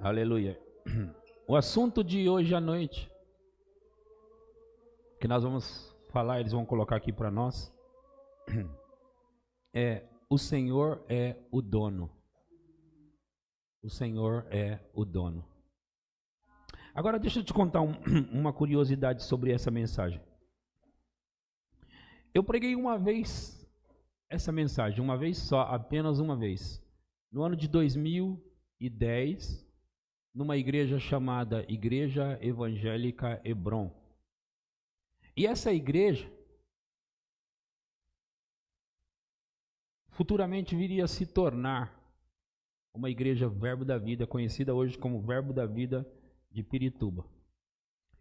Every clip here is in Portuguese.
Aleluia. O assunto de hoje à noite, que nós vamos falar, eles vão colocar aqui para nós, é: o Senhor é o dono. O Senhor é o dono. Agora deixa eu te contar uma curiosidade sobre essa mensagem. Eu preguei uma vez essa mensagem, uma vez só, apenas uma vez, no ano de 2010, numa igreja chamada Igreja Evangélica Hebron. E essa igreja futuramente viria a se tornar uma igreja Verbo da Vida, conhecida hoje como Verbo da Vida de Pirituba.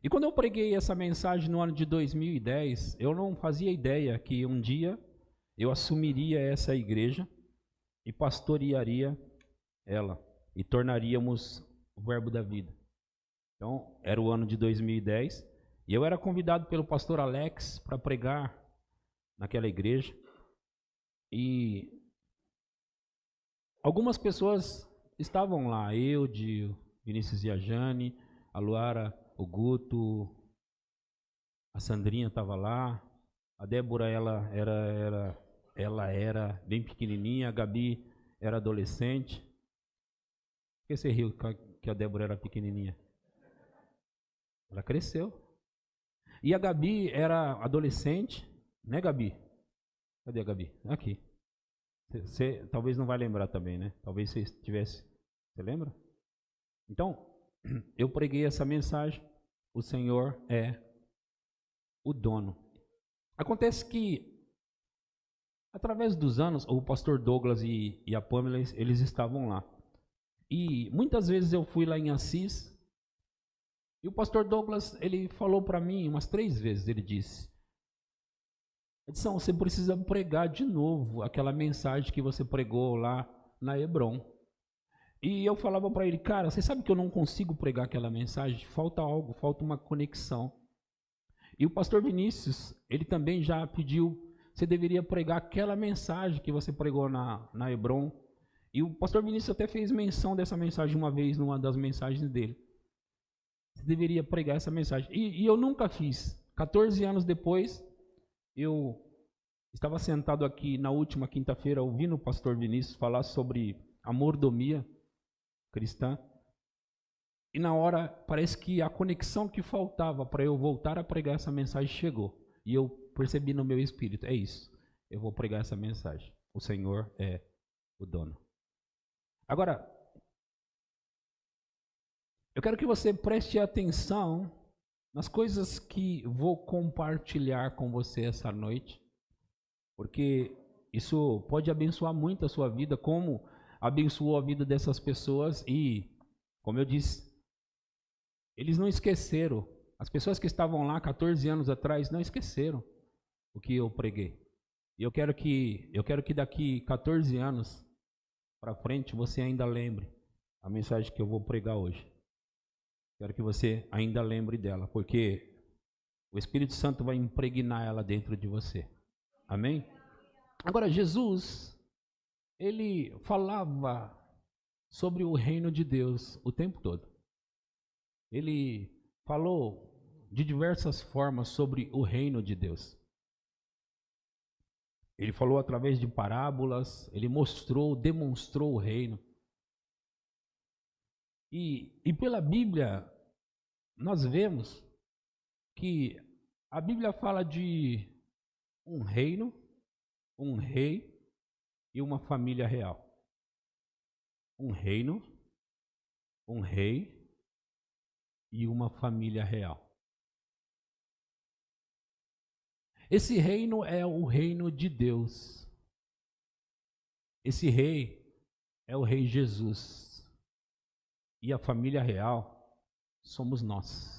E quando eu preguei essa mensagem no ano de 2010, eu não fazia ideia que um dia eu assumiria essa igreja e pastorearia ela e tornaríamos o Verbo da Vida. Então, era o ano de 2010 e eu era convidado pelo pastor Alex para pregar naquela igreja. E algumas pessoas estavam lá, eu, de Vinícius e a Jane, a Luara, o Guto, a Sandrinha estava lá, a Débora ela era bem pequenininha, a Gabi era adolescente. Por que você riu que a Débora era pequenininha? Ela cresceu. E a Gabi era adolescente, né, Gabi? Cadê a Gabi? Aqui. Você talvez não vai lembrar também, né? Talvez você estivesse. Você lembra? Então, eu preguei essa mensagem. O Senhor é o dono. Acontece que, através dos anos, o pastor Douglas e a Pamela, eles estavam lá. E muitas vezes eu fui lá em Assis. E o pastor Douglas, ele falou para mim umas 3 vezes, ele disse: Edson, você precisa pregar de novo aquela mensagem que você pregou lá na Hebron. E eu falava para ele: cara, você sabe que eu não consigo pregar aquela mensagem? Falta algo, falta uma conexão. E o pastor Vinícius, ele também já pediu: você deveria pregar aquela mensagem que você pregou na Hebron. E o pastor Vinícius até fez menção dessa mensagem uma vez, numa das mensagens dele. Você deveria pregar essa mensagem. E eu nunca fiz. 14 anos depois, eu estava sentado aqui na última quinta-feira, ouvindo o pastor Vinícius falar sobre a mordomia cristã. E na hora, parece que a conexão que faltava para eu voltar a pregar essa mensagem chegou. E eu percebi no meu espírito: é isso, eu vou pregar essa mensagem. O Senhor é o dono. Agora, eu quero que você preste atenção nas coisas que vou compartilhar com você essa noite, porque isso pode abençoar muito a sua vida, como abençoou a vida dessas pessoas. E, como eu disse, eles não esqueceram. As pessoas que estavam lá 14 anos atrás não esqueceram o que eu preguei. E eu quero que daqui 14 anos para frente você ainda lembre a mensagem que eu vou pregar hoje. Quero que você ainda lembre dela, porque o Espírito Santo vai impregnar ela dentro de você. Amém? Agora, Jesus, ele falava sobre o reino de Deus o tempo todo. Ele falou de diversas formas sobre o reino de Deus. Ele falou através de parábolas, ele demonstrou o reino. E pela Bíblia, nós vemos que a Bíblia fala de um reino, um rei e uma família real. Um reino, um rei e uma família real. Esse reino é o reino de Deus. Esse rei é o rei Jesus. E a família real somos nós.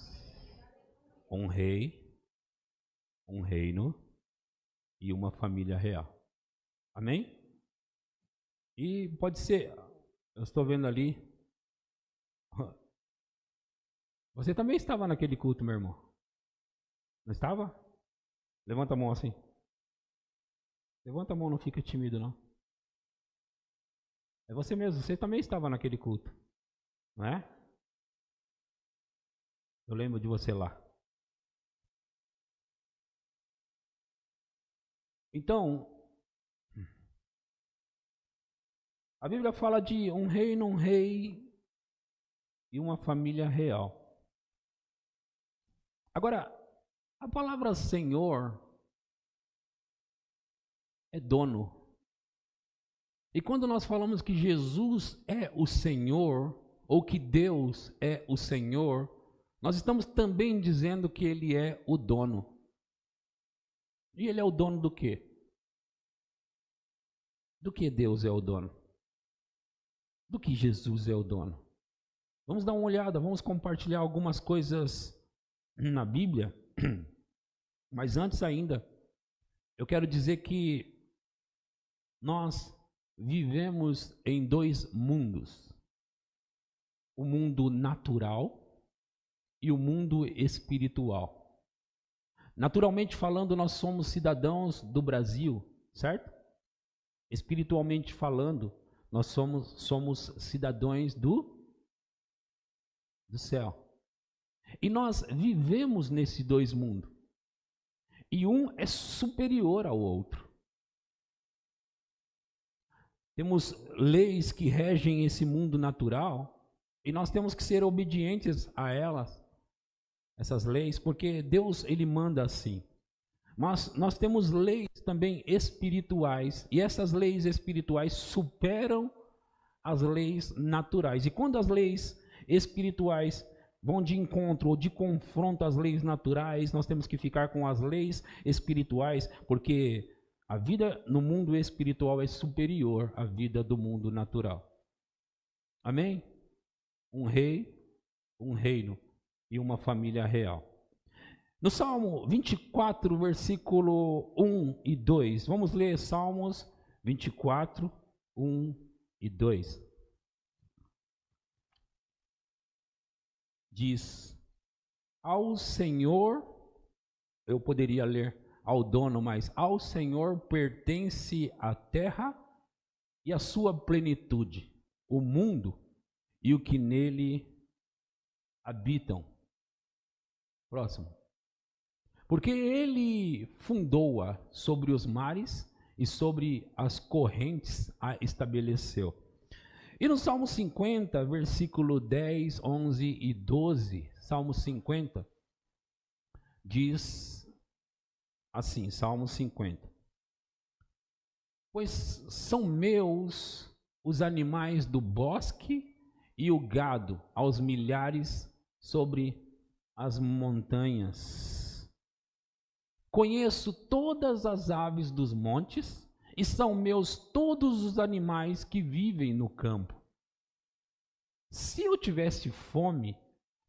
Um rei, um reino e uma família real. Amém? E pode ser, eu estou vendo ali, você também estava naquele culto, meu irmão? Não estava? Levanta a mão assim. Levanta a mão, não fica tímido não. É você mesmo, você também estava naquele culto. não é? Eu lembro de você lá. Então, a Bíblia fala de um rei e uma família real. Agora, a palavra Senhor é dono. E quando nós falamos que Jesus é o Senhor, ou que Deus é o Senhor, nós estamos também dizendo que Ele é o dono. E Ele é o dono do quê? Do que Deus é o dono? Do que Jesus é o dono? Vamos dar uma olhada, vamos compartilhar algumas coisas na Bíblia. Mas antes ainda, eu quero dizer que nós vivemos em dois mundos. O mundo natural e o mundo espiritual. Naturalmente falando, nós somos cidadãos do Brasil, certo? Espiritualmente falando, nós somos cidadãos do céu. E nós vivemos nesses dois mundos. E um é superior ao outro. Temos leis que regem esse mundo natural e nós temos que ser obedientes a elas, essas leis, porque Deus, Ele manda assim. Mas nós temos leis também espirituais e essas leis espirituais superam as leis naturais. E quando as leis espirituais vão de encontro ou de confronto às leis naturais, nós temos que ficar com as leis espirituais, porque a vida no mundo espiritual é superior à vida do mundo natural. Amém? Um rei, um reino e uma família real. No Salmo 24, versículo 1 e 2. Vamos ler Salmos 24, 1 e 2. Diz: ao Senhor, eu poderia ler ao dono, mas ao Senhor pertence a terra e a sua plenitude, o mundo e o que nele habitam. Próximo. Porque ele fundou-a sobre os mares e sobre as correntes a estabeleceu. E no Salmo 50, versículo 10, 11 e 12, Salmo 50, diz assim, Salmo 50. Pois são meus os animais do bosque e o gado aos milhares sobre as montanhas. Conheço todas as aves dos montes e são meus todos os animais que vivem no campo. Se eu tivesse fome,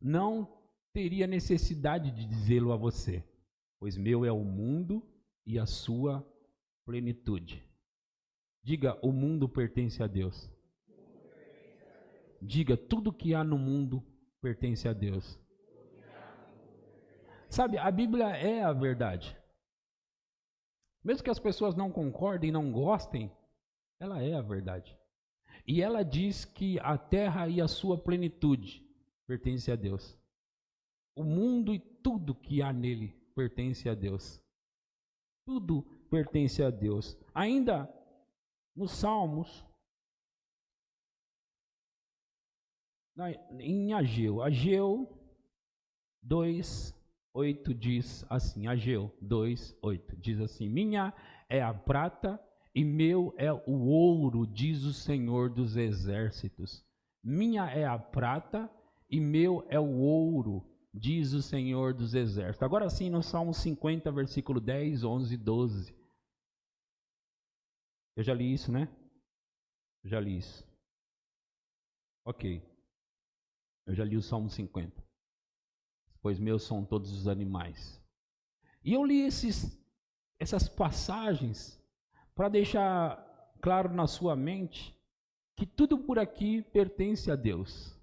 não teria necessidade de dizê-lo a você, pois meu é o mundo e a sua plenitude. Diga, o mundo pertence a Deus. Diga, tudo que há no mundo pertence a Deus. Sabe, a Bíblia é a verdade. Mesmo que as pessoas não concordem, não gostem, ela é a verdade. E ela diz que a terra e a sua plenitude pertence a Deus. O mundo e tudo que há nele pertence a Deus. Tudo pertence a Deus. Ainda nos Salmos, em Ageu 2:8 diz assim, Ageu 2:8 diz assim: minha é a prata e meu é o ouro, diz o Senhor dos exércitos. Minha é a prata e meu é o ouro, diz o Senhor dos exércitos. Agora sim, no Salmo 50, versículo 10, 11 e 12. Eu já li isso, né? Eu já li isso. Ok. Eu já li o Salmo 50. Pois meus são todos os animais. E eu li essas passagens para deixar claro na sua mente que tudo por aqui pertence a Deus.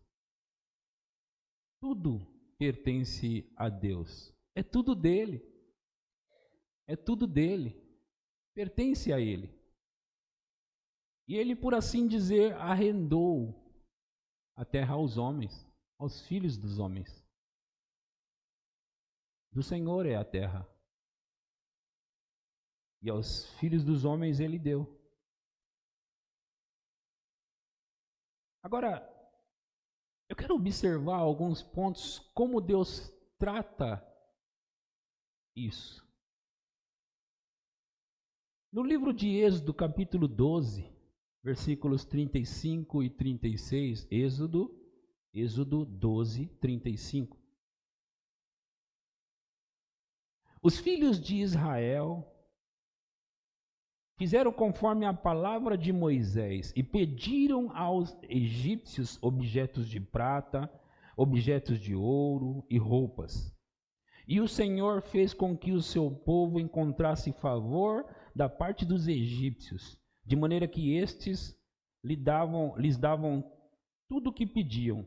Tudo pertence a Deus. É tudo dele. É tudo dele. Pertence a ele. E ele, por assim dizer, arrendou a terra aos homens, aos filhos dos homens. Do Senhor é a terra. E aos filhos dos homens ele deu. Agora, eu quero observar alguns pontos, como Deus trata isso. No livro de Êxodo, capítulo 12, versículos 35 e 36, Êxodo 12, 35. Os filhos de Israel fizeram conforme a palavra de Moisés e pediram aos egípcios objetos de prata, objetos de ouro e roupas. E o Senhor fez com que o seu povo encontrasse favor da parte dos egípcios, de maneira que estes lhes davam tudo o que pediam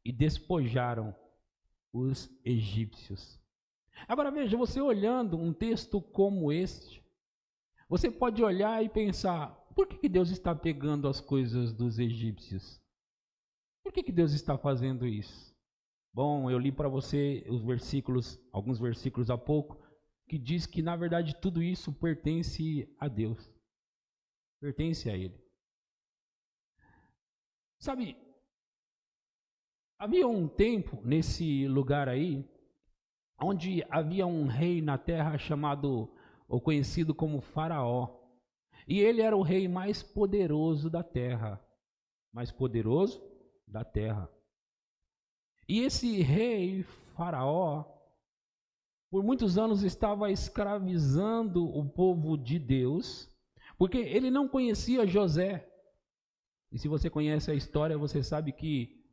e despojaram os egípcios. Agora veja, você olhando um texto como este, você pode olhar e pensar, por que Deus está pegando as coisas dos egípcios? Por que Deus está fazendo isso? Bom, eu li para você os versículos, alguns versículos há pouco, que diz que na verdade tudo isso pertence a Deus. Pertence a Ele. Sabe, havia um tempo nesse lugar aí, onde havia um rei na terra chamado, ou conhecido como Faraó. E ele era o rei mais poderoso da terra. Mais poderoso da terra. E esse rei, Faraó, por muitos anos estava escravizando o povo de Deus, porque ele não conhecia José. E se você conhece a história, você sabe que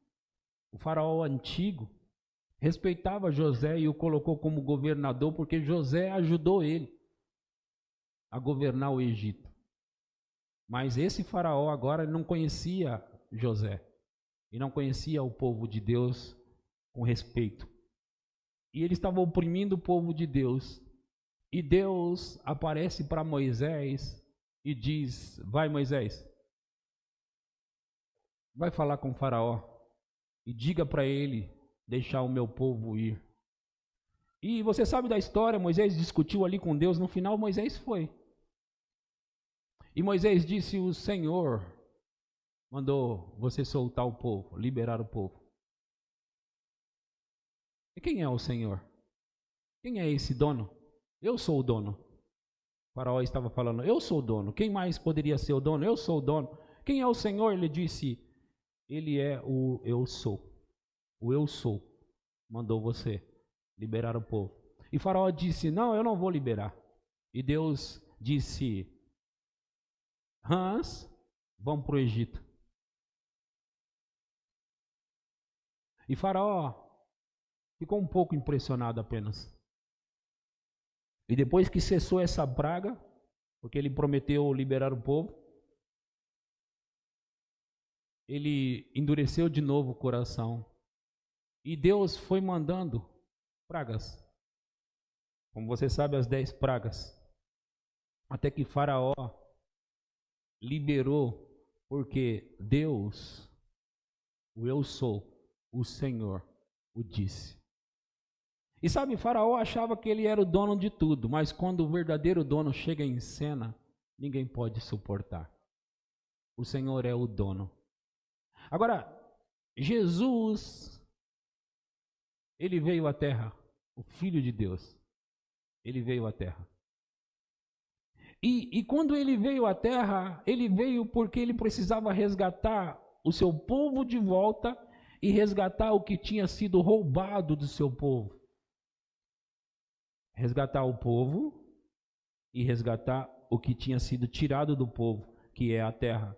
o Faraó antigo respeitava José e o colocou como governador, porque José ajudou ele a governar o Egito. Mas esse Faraó agora não conhecia José e não conhecia o povo de Deus com respeito. E ele estava oprimindo o povo de Deus. E Deus aparece para Moisés e diz: vai, Moisés, vai falar com o Faraó e diga para ele deixar o meu povo ir. E você sabe da história, Moisés discutiu ali com Deus, no final Moisés foi. E Moisés disse: o Senhor mandou você soltar o povo, liberar o povo. E quem é o Senhor? Quem é esse dono? Eu sou o dono. O Faraó estava falando: eu sou o dono. Quem mais poderia ser o dono? Eu sou o dono. Quem é o Senhor? Ele disse: ele é o eu sou. O eu sou mandou você liberar o povo. E Faraó disse: não, eu não vou liberar. E Deus disse: Hans, vamos para o Egito. E Faraó ficou um pouco impressionado apenas. E depois que cessou essa praga, porque ele prometeu liberar o povo, ele endureceu de novo o coração. E Deus foi mandando pragas. Como você sabe, as 10 pragas. Até que Faraó liberou, porque Deus, o eu sou, o Senhor, o disse. E sabe, Faraó achava que ele era o dono de tudo, mas quando o verdadeiro dono chega em cena, ninguém pode suportar. O Senhor é o dono. Agora, Jesus, ele veio à terra, o Filho de Deus, ele veio à terra. E quando ele veio à terra, ele veio porque ele precisava resgatar o seu povo de volta e resgatar o que tinha sido roubado do seu povo. Resgatar o povo e resgatar o que tinha sido tirado do povo, que é a terra.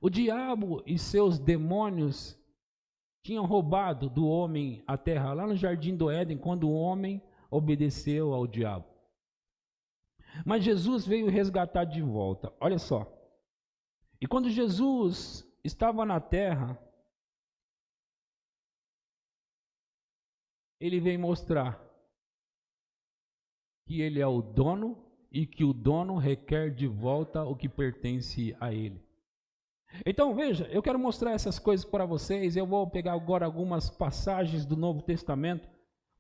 O diabo e seus demônios tinham roubado do homem a terra, lá no Jardim do Éden, quando o homem obedeceu ao diabo. Mas Jesus veio resgatar de volta. Olha só. E quando Jesus estava na terra, ele veio mostrar que ele é o dono e que o dono requer de volta o que pertence a ele. Então, veja, eu quero mostrar essas coisas para vocês. Eu vou pegar agora algumas passagens do Novo Testamento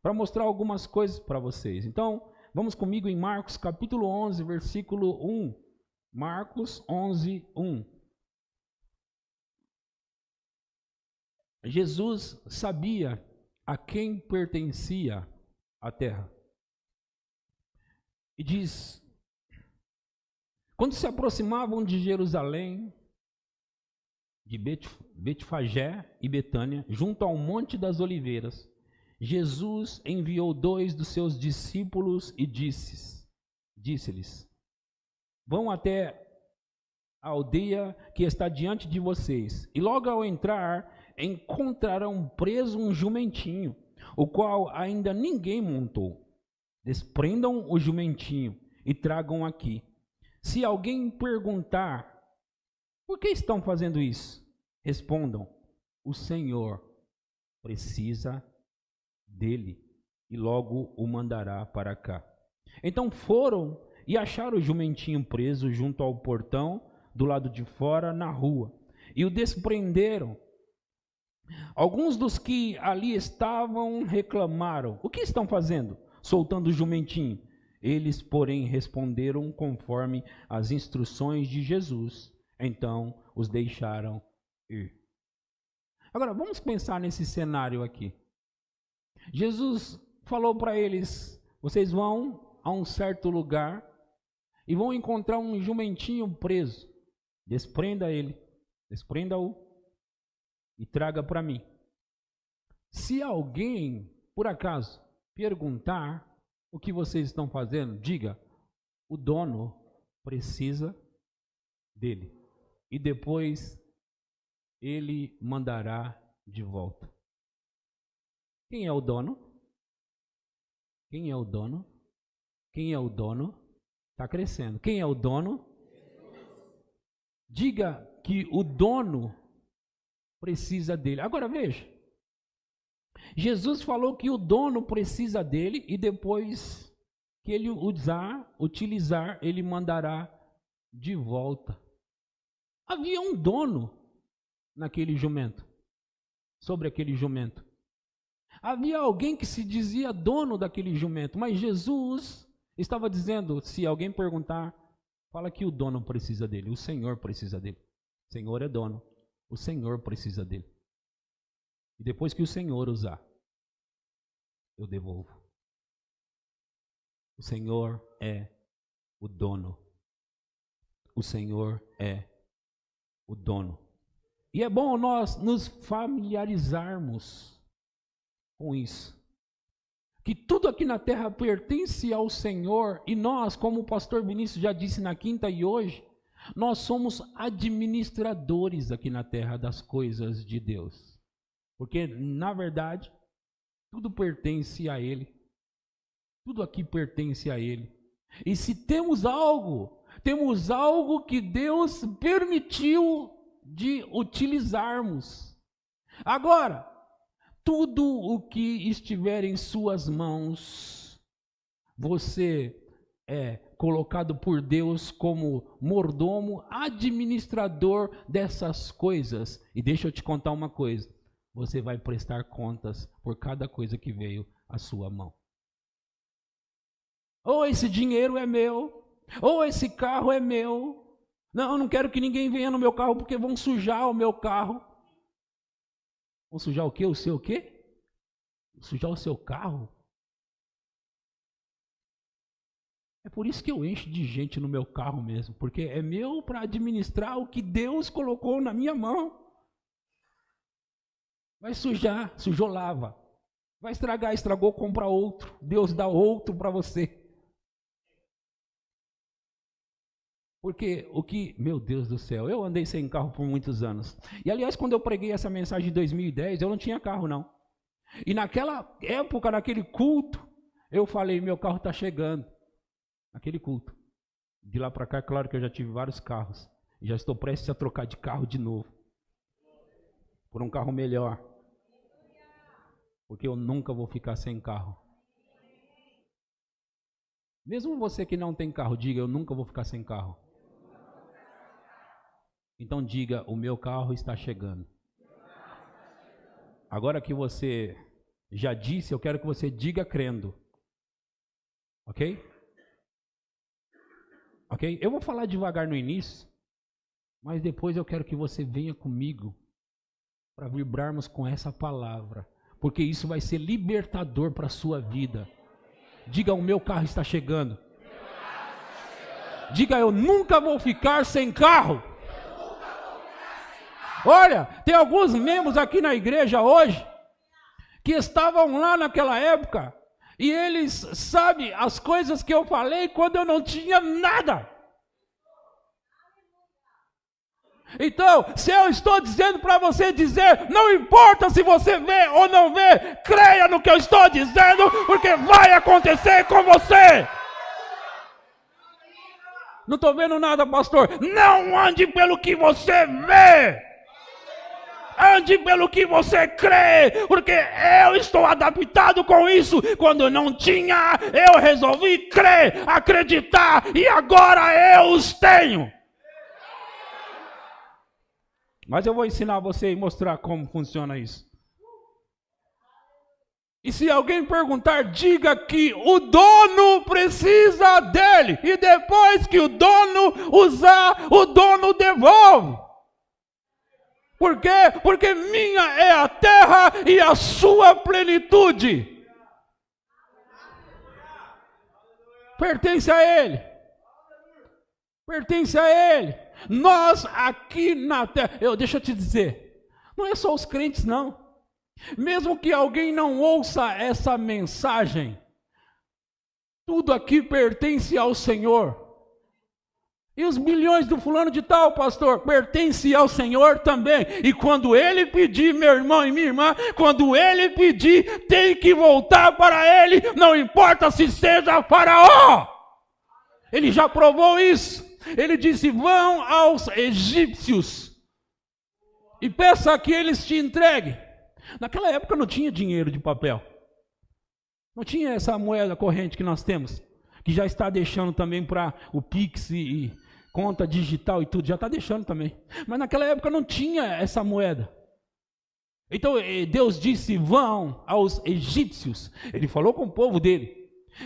para mostrar algumas coisas para vocês. Então, vamos comigo em Marcos capítulo 11, versículo 1. Marcos 11, 1. Jesus sabia a quem pertencia a terra. E diz: quando se aproximavam de Jerusalém, de Betfagé e Betânia, junto ao Monte das Oliveiras, Jesus enviou 2 dos seus discípulos e disse-lhes: vão até a aldeia que está diante de vocês, e logo ao entrar encontrarão preso um jumentinho, o qual ainda ninguém montou. Desprendam o jumentinho e tragam aqui. Se alguém perguntar: por que estão fazendo isso? Respondam: o Senhor precisa dele e logo o mandará para cá. Então foram e acharam o jumentinho preso junto ao portão do lado de fora na rua e o desprenderam. Alguns dos que ali estavam reclamaram: o que estão fazendo, soltando o jumentinho? Eles, porém, responderam conforme as instruções de Jesus. Então os deixaram ir. Agora vamos pensar nesse cenário aqui. Jesus falou para eles: vocês vão a um certo lugar e vão encontrar um jumentinho preso. Desprenda ele, desprenda-o e traga para mim. Se alguém, por acaso, perguntar o que vocês estão fazendo, diga: o dono precisa dele e depois ele mandará de volta. Quem é o dono? Quem é o dono? Quem é o dono? Está crescendo. Quem é o dono? Diga que o dono precisa dele. Agora veja, Jesus falou que o dono precisa dele e depois que ele utilizar, ele mandará de volta. Havia um dono naquele jumento, sobre aquele jumento. Havia alguém que se dizia dono daquele jumento, mas Jesus estava dizendo: se alguém perguntar, fala que o dono precisa dele, o Senhor precisa dele. O Senhor é dono, o Senhor precisa dele. E depois que o Senhor usar, eu devolvo. O Senhor é o dono. O Senhor é o dono. E é bom nós nos familiarizarmos com isso. Que tudo aqui na terra pertence ao Senhor e nós, como o pastor Vinícius já disse na quinta e hoje, nós somos administradores aqui na terra das coisas de Deus. Porque, na verdade, tudo pertence a Ele. Tudo aqui pertence a Ele. E se temos algo que Deus permitiu de utilizarmos. Agora, tudo o que estiver em suas mãos, você é colocado por Deus como mordomo, administrador dessas coisas. E deixa eu te contar uma coisa: você vai prestar contas por cada coisa que veio à sua mão. Ou esse dinheiro é meu, ou esse carro é meu. Não, eu não quero que ninguém venha no meu carro porque vão sujar o meu carro. Vão sujar o quê? O seu quê? Sujar o seu carro? É por isso que eu encho de gente no meu carro mesmo, porque é meu para administrar o que Deus colocou na minha mão. Vai sujar, sujou, lava. Vai estragar, estragou, compra outro. Deus dá outro para você. Porque meu Deus do céu, eu andei sem carro por muitos anos. E aliás, quando eu preguei essa mensagem em 2010, eu não tinha carro não. E naquela época, naquele culto, eu falei: meu carro está chegando. Naquele culto. De lá para cá, é claro que eu já tive vários carros. E já estou prestes a trocar de carro de novo. Por um carro melhor. Porque eu nunca vou ficar sem carro. Mesmo você que não tem carro, diga: eu nunca vou ficar sem carro. Então diga, o meu carro está chegando. Agora que você já disse, eu quero que você diga crendo. Ok? Ok? Eu vou falar devagar no início, mas depois eu quero que você venha comigo para vibrarmos com essa palavra, porque isso vai ser libertador para a sua vida. Diga, o meu carro está chegando. Diga, eu nunca vou ficar sem carro. Olha, tem alguns membros aqui na igreja hoje que estavam lá naquela época e eles sabem as coisas que eu falei quando eu não tinha nada. Então, se eu estou dizendo para você dizer, não importa se você vê ou não vê, creia no que eu estou dizendo, porque vai acontecer com você. Não estou vendo nada, pastor. Não ande pelo que você vê. Ande pelo que você crê, porque eu estou adaptado com isso. Quando não tinha, eu resolvi crer, acreditar, e agora eu os tenho. Mas eu vou ensinar você e mostrar como funciona isso. E se alguém perguntar, diga que o dono precisa dele. E depois que o dono usar, o dono devolve. Por quê? Porque minha é a terra e a sua plenitude. Pertence a ele. Pertence a ele. Nós aqui na terra, deixa eu te dizer, não é só os crentes não. Mesmo que alguém não ouça essa mensagem, tudo aqui pertence ao Senhor. E os bilhões do fulano de tal, pastor, pertence ao Senhor também. E quando ele pedir, meu irmão e minha irmã, quando ele pedir, tem que voltar para ele, não importa se seja Faraó. Ele já provou isso. Ele disse, vão aos egípcios e peça que eles te entreguem. Naquela época não tinha dinheiro de papel. Não tinha essa moeda corrente que nós temos, que já está deixando também para o Pix e conta digital e tudo, já está deixando também. Mas naquela época não tinha essa moeda. Então Deus disse, vão aos egípcios. Ele falou com o povo dele.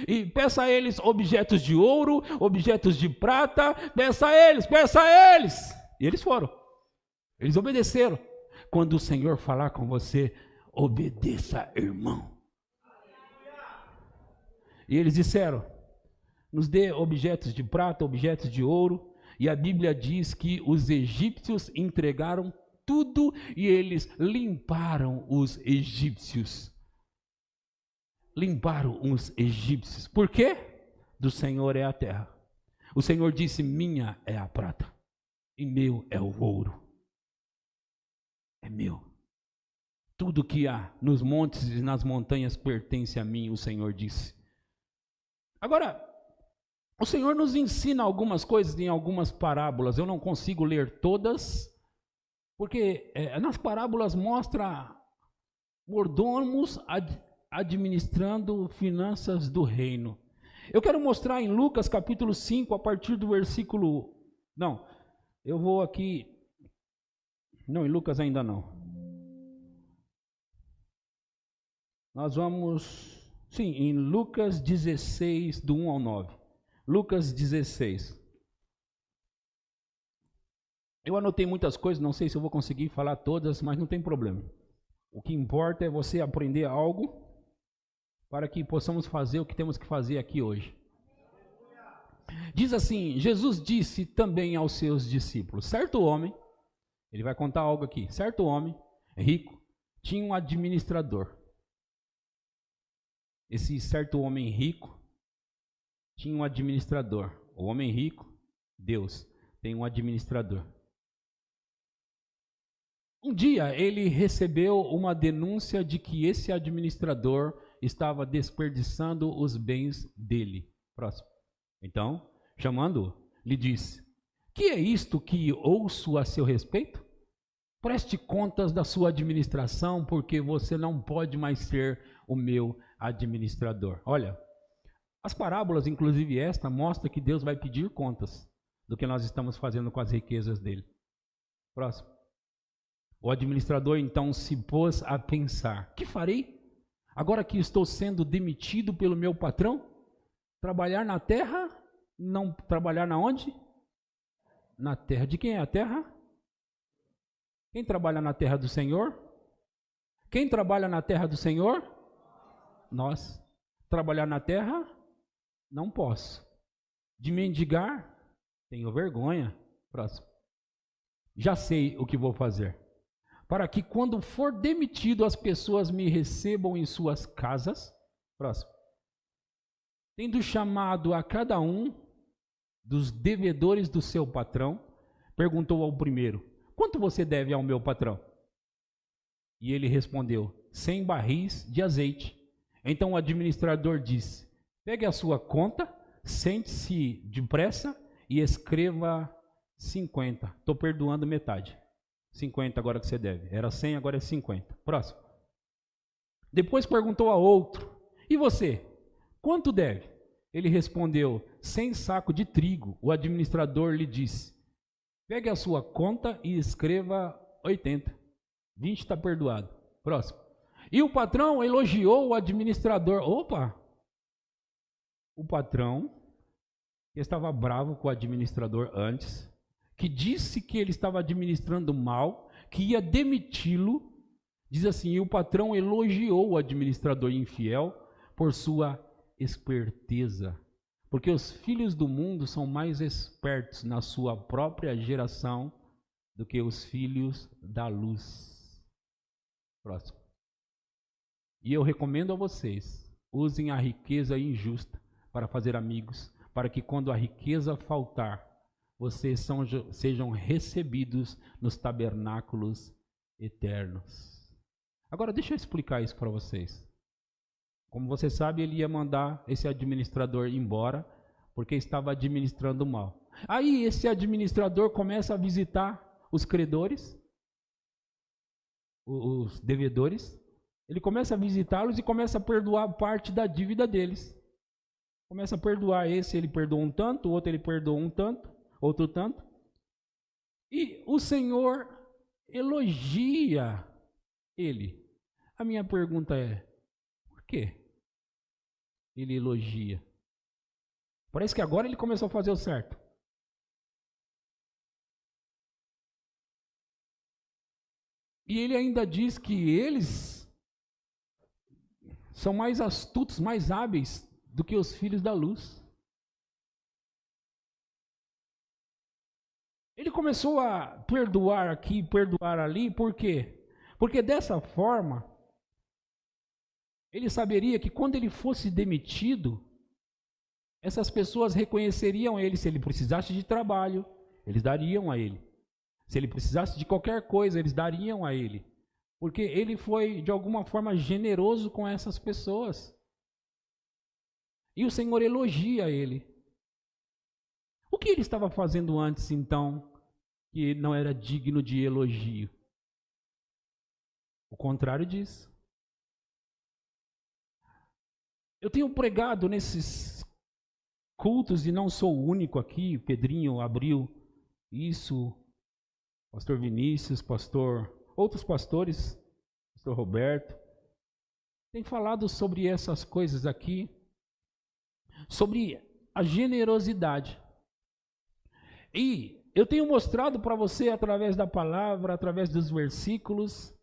E peça a eles objetos de ouro, objetos de prata, peça a eles. E eles foram. Eles obedeceram. Quando o Senhor falar com você, obedeça, irmão. E eles disseram, nos dê objetos de prata, objetos de ouro. E a Bíblia diz que os egípcios entregaram tudo e eles limparam os egípcios. Limparam os egípcios. Por quê? Do Senhor é a terra. O Senhor disse, minha é a prata e meu é o ouro. É meu. Tudo que há nos montes e nas montanhas pertence a mim, o Senhor disse. Agora, o Senhor nos ensina algumas coisas em algumas parábolas. Eu não consigo ler todas, porque nas parábolas mostra mordomos administrando finanças do reino. Eu quero mostrar em Lucas capítulo 5, a partir do versículo... Não, eu vou aqui... Não, em Lucas ainda não. Nós vamos... Sim, em Lucas 16, do 1 ao 9. Lucas 16. Eu anotei muitas coisas, não sei se eu vou conseguir falar todas, mas não tem problema. O que importa é você aprender algo para que possamos fazer o que temos que fazer aqui hoje. Diz assim, Jesus disse também aos seus discípulos, certo homem, ele vai contar algo aqui, certo homem, rico, tinha um administrador. Esse certo homem rico tinha um administrador. O homem rico, Deus, tem um administrador. Um dia ele recebeu uma denúncia de que esse administrador estava desperdiçando os bens dele. Próximo. Então, chamando-o, lhe disse, que é isto que ouço a seu respeito? Preste contas da sua administração, porque você não pode mais ser o meu administrador. Olha, as parábolas, inclusive esta, mostra que Deus vai pedir contas do que nós estamos fazendo com as riquezas dele. Próximo. O administrador então se pôs a pensar: que farei? Agora que estou sendo demitido pelo meu patrão? Trabalhar na terra? Não trabalhar na onde? Na terra. De quem é a terra? Quem trabalha na terra do Senhor? Quem trabalha na terra do Senhor? Nós. Trabalhar na terra? Não posso. De mendigar? Tenho vergonha. Próximo. Já sei o que vou fazer. Para que quando for demitido as pessoas me recebam em suas casas. Próximo. Tendo chamado a cada um dos devedores do seu patrão, perguntou ao primeiro: quanto você deve ao meu patrão? E ele respondeu: 100 barris de azeite. Então o administrador disse: pegue a sua conta, sente-se depressa e escreva 50. Estou perdoando metade. 50 agora que você deve. Era 100, agora é 50. Próximo. Depois perguntou a outro: e você? Quanto deve? Ele respondeu: 100 sacos de trigo. O administrador lhe disse: pegue a sua conta e escreva 80. 20 está perdoado. Próximo. E o patrão elogiou o administrador. Opa! O patrão, que estava bravo com o administrador antes, que disse que ele estava administrando mal, que ia demiti-lo, diz assim: e o patrão elogiou o administrador infiel por sua esperteza, porque os filhos do mundo são mais espertos na sua própria geração do que os filhos da luz. Próximo. E eu recomendo a vocês, usem a riqueza injusta para fazer amigos, para que quando a riqueza faltar, vocês sejam recebidos nos tabernáculos eternos. Agora deixa eu explicar isso para vocês. Como você sabe, ele ia mandar esse administrador embora, porque estava administrando mal. Aí esse administrador começa a visitar os credores, os devedores. Ele começa a visitá-los e começa a perdoar parte da dívida deles. Começa a perdoar esse, ele perdoa um tanto, o outro ele perdoa um tanto, outro tanto. E o Senhor elogia ele. A minha pergunta é: por quê ele elogia? Parece que agora ele começou a fazer o certo. E ele ainda diz que eles são mais astutos, mais hábeis do que os filhos da luz. Ele começou a perdoar aqui, perdoar ali, por quê? Porque dessa forma, ele saberia que quando ele fosse demitido, essas pessoas reconheceriam ele. Se ele precisasse de trabalho, eles dariam a ele. Se ele precisasse de qualquer coisa, eles dariam a ele. Porque ele foi, de alguma forma, generoso com essas pessoas. E o Senhor elogia ele. O que ele estava fazendo antes, então, que não era digno de elogio? O contrário disso. Eu tenho pregado nesses cultos, e não sou o único aqui, Pedrinho abriu isso, pastor Vinícius, outros pastores, pastor Roberto, tem falado sobre essas coisas aqui, sobre a generosidade. E eu tenho mostrado para você, através da palavra, através dos versículos,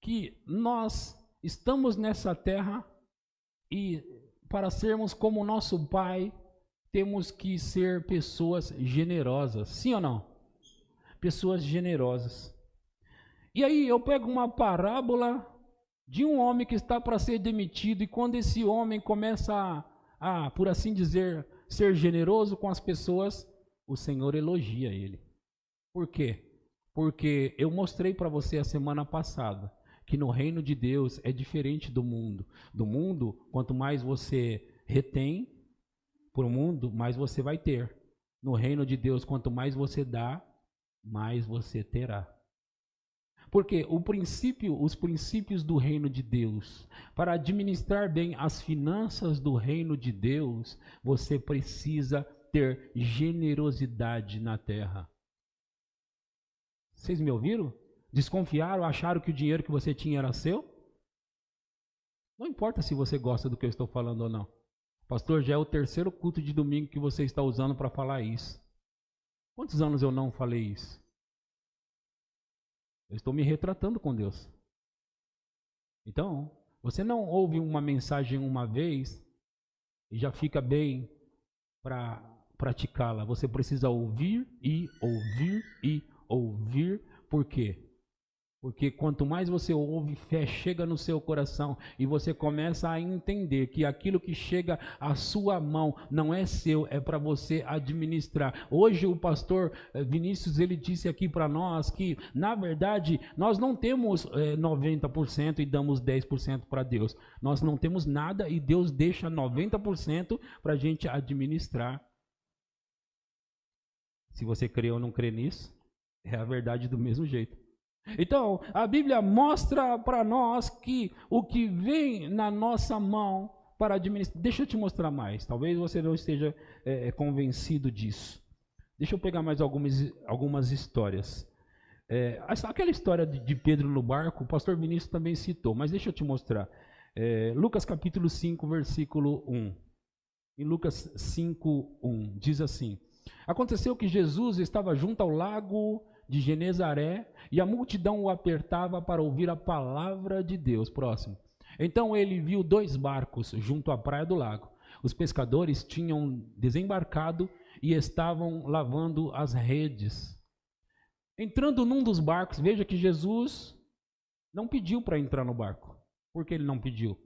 que nós estamos nessa terra e para sermos como nosso Pai, temos que ser pessoas generosas. Sim ou não? Pessoas generosas. E aí eu pego uma parábola de um homem que está para ser demitido, e quando esse homem começa a, por assim dizer, ser generoso com as pessoas, o Senhor elogia ele. Por quê? Porque eu mostrei para você a semana passada que no reino de Deus é diferente do mundo. Do mundo, quanto mais você retém para o mundo, mais você vai ter. No reino de Deus, quanto mais você dá, mais você terá. Porque os princípios do reino de Deus, para administrar bem as finanças do reino de Deus, você precisa ter generosidade na terra. Vocês me ouviram? Desconfiaram, acharam que o dinheiro que você tinha era seu? Não importa se você gosta do que eu estou falando ou não. Pastor, já é o terceiro culto de domingo que você está usando para falar isso. Quantos anos eu não falei isso? Eu estou me retratando com Deus. Então, você não ouve uma mensagem uma vez e já fica bem para praticá-la. Você precisa ouvir e ouvir e ouvir. Por quê? Porque quanto mais você ouve, fé chega no seu coração e você começa a entender que aquilo que chega à sua mão não é seu, é para você administrar. Hoje o pastor Vinícius, ele disse aqui para nós que, na verdade, nós não temos 90% e damos 10% para Deus. Nós não temos nada e Deus deixa 90% para a gente administrar. Se você crê ou não crê nisso, é a verdade do mesmo jeito. Então, a Bíblia mostra para nós que o que vem na nossa mão para administrar... Deixa eu te mostrar mais, talvez você não esteja convencido disso. Deixa eu pegar mais algumas histórias. Aquela história de Pedro no barco, o pastor Vinícius também citou, mas deixa eu te mostrar. Lucas capítulo 5, versículo 1. Em Lucas 5, 1, diz assim: Aconteceu que Jesus estava junto ao lago de Genezaré, e a multidão o apertava para ouvir a palavra de Deus. Próximo. Então ele viu 2 barcos junto à praia do lago. Os pescadores tinham desembarcado e estavam lavando as redes. Entrando num dos barcos, veja que Jesus não pediu para entrar no barco. Por que ele não pediu?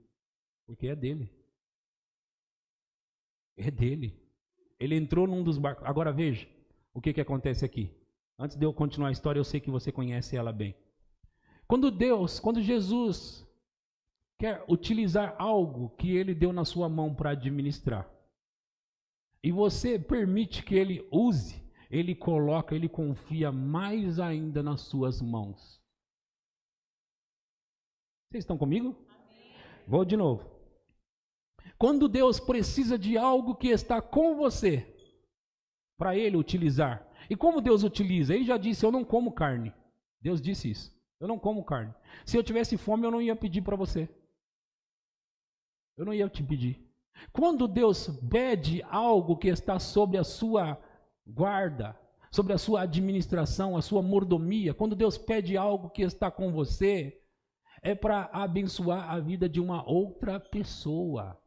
Porque é dele. É dele. Ele entrou num dos barcos. Agora veja o que acontece aqui. Antes de eu continuar a história, eu sei que você conhece ela bem. Quando Jesus quer utilizar algo que ele deu na sua mão para administrar, e você permite que ele use, ele confia mais ainda nas suas mãos. Vocês estão comigo? Amém. Vou de novo. Quando Deus precisa de algo que está com você, para ele utilizar. E como Deus utiliza? Ele já disse, eu não como carne. Deus disse isso. Eu não como carne. Se eu tivesse fome, eu não ia pedir para você. Eu não ia te pedir. Quando Deus pede algo que está sob a sua guarda, sobre a sua administração, a sua mordomia, quando Deus pede algo que está com você, é para abençoar a vida de uma outra pessoa.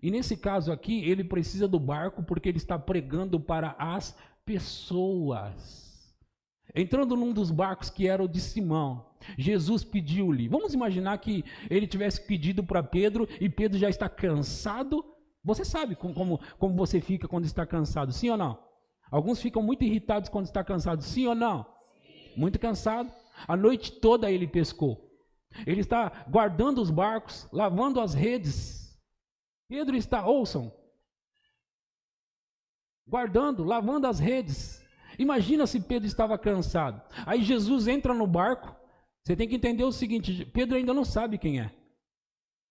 E nesse caso aqui, ele precisa do barco porque ele está pregando para as pessoas. Entrando num dos barcos que era o de Simão, Jesus pediu-lhe. Vamos imaginar que ele tivesse pedido para Pedro e Pedro já está cansado. Você sabe como você fica quando está cansado, sim ou não? Alguns ficam muito irritados quando está cansado, sim ou não? Sim. Muito cansado. A noite toda ele pescou. Ele está guardando os barcos, lavando as redes. Pedro está, ouçam, guardando, lavando as redes. Imagina se Pedro estava cansado. Aí Jesus entra no barco. Você tem que entender o seguinte, Pedro ainda não sabe quem é.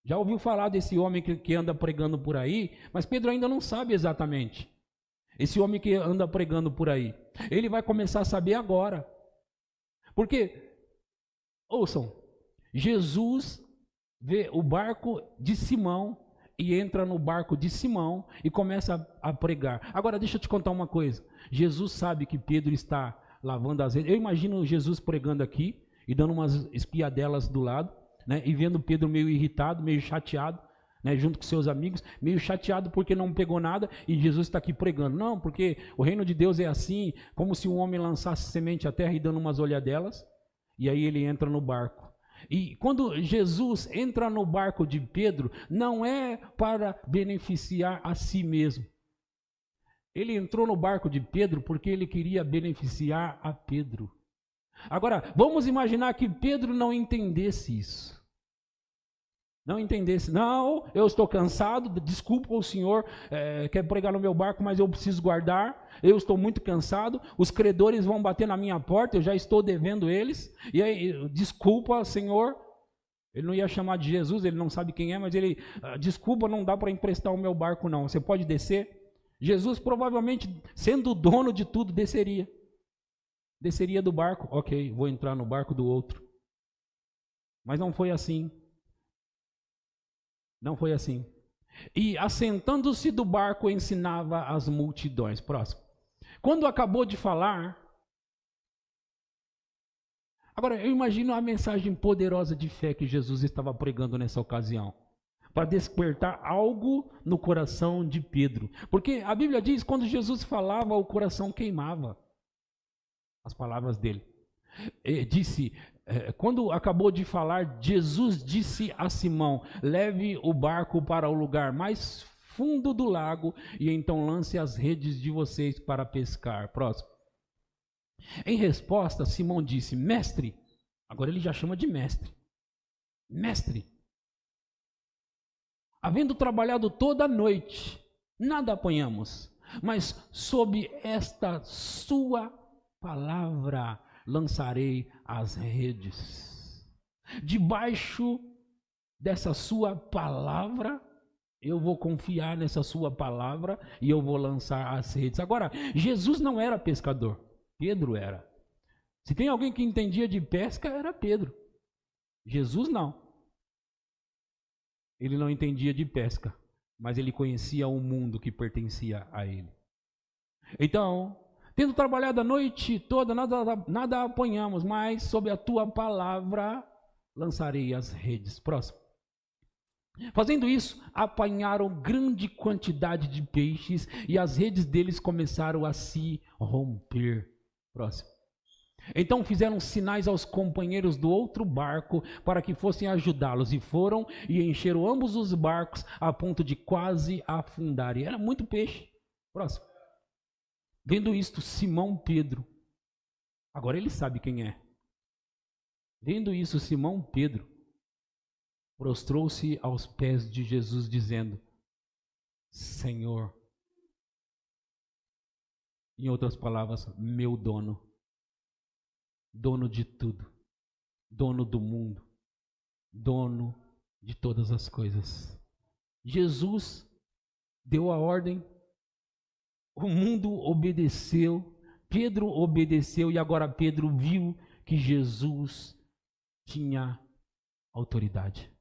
Já ouviu falar desse homem que anda pregando por aí, mas Pedro ainda não sabe exatamente. Esse homem que anda pregando por aí. Ele vai começar a saber agora. Porque, ouçam, Jesus vê o barco de Simão e entra no barco de Simão e começa a pregar. Agora deixa eu te contar uma coisa. Jesus sabe que Pedro está lavando as redes. Eu imagino Jesus pregando aqui e dando umas espiadelas do lado, né, e vendo Pedro meio irritado, meio chateado, né, junto com seus amigos, meio chateado porque não pegou nada e Jesus está aqui pregando. Não, porque o reino de Deus é assim, como se um homem lançasse semente à terra e dando umas olhadelas, e aí ele entra no barco. E quando Jesus entra no barco de Pedro, não é para beneficiar a si mesmo. Ele entrou no barco de Pedro porque ele queria beneficiar a Pedro. Agora, vamos imaginar que Pedro não entendesse isso. Não entendesse, não, eu estou cansado, desculpa o senhor, quer pregar no meu barco, mas eu preciso guardar, eu estou muito cansado, os credores vão bater na minha porta, eu já estou devendo eles, e aí, desculpa, senhor, ele não ia chamar de Jesus, ele não sabe quem é, mas ele, desculpa, não dá para emprestar o meu barco não, você pode descer? Jesus provavelmente, sendo o dono de tudo, desceria. Desceria do barco, ok, vou entrar no barco do outro. Mas não foi assim. Não foi assim. E assentando-se do barco ensinava as multidões. Próximo. Quando acabou de falar, agora eu imagino a mensagem poderosa de fé que Jesus estava pregando nessa ocasião, para despertar algo no coração de Pedro. Porque a Bíblia diz, quando Jesus falava, o coração queimava. As palavras dele. Quando acabou de falar, Jesus disse a Simão: leve o barco para o lugar mais fundo do lago e então lance as redes de vocês para pescar. Próximo. Em resposta, Simão disse: mestre, agora ele já chama de mestre. Mestre, havendo trabalhado toda a noite, nada apanhamos, mas sob esta sua palavra lançarei as redes. Debaixo dessa sua palavra, eu vou confiar nessa sua palavra e eu vou lançar as redes. Agora, Jesus não era pescador, Pedro era. Se tem alguém que entendia de pesca, era Pedro. Jesus não. Ele não entendia de pesca, mas ele conhecia o mundo que pertencia a ele. Então, tendo trabalhado a noite toda, nada apanhamos, mas sob a tua palavra lançarei as redes. Próximo. Fazendo isso, apanharam grande quantidade de peixes e as redes deles começaram a se romper. Próximo. Então fizeram sinais aos companheiros do outro barco para que fossem ajudá-los, e foram e encheram ambos os barcos a ponto de quase afundar. E era muito peixe. Próximo. Vendo isto, Simão Pedro, agora ele sabe quem é. Vendo isso, Simão Pedro prostrou-se aos pés de Jesus, dizendo: Senhor, em outras palavras, meu dono, dono de tudo, dono do mundo, dono de todas as coisas. Jesus deu a ordem, o mundo obedeceu, Pedro obedeceu, e agora Pedro viu que Jesus tinha autoridade.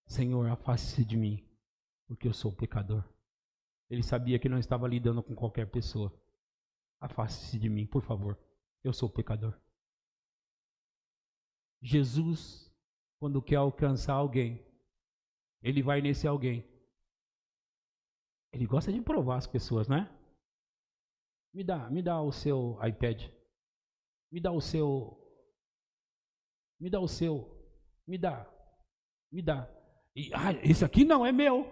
Senhor, afaste-se de mim, porque eu sou pecador. Ele sabia que não estava lidando com qualquer pessoa. Afaste-se de mim, por favor, eu sou pecador. Jesus, quando quer alcançar alguém, ele vai nesse alguém. Ele gosta de provar as pessoas, né? Me dá o seu iPad. Me dá. E, esse aqui não é meu.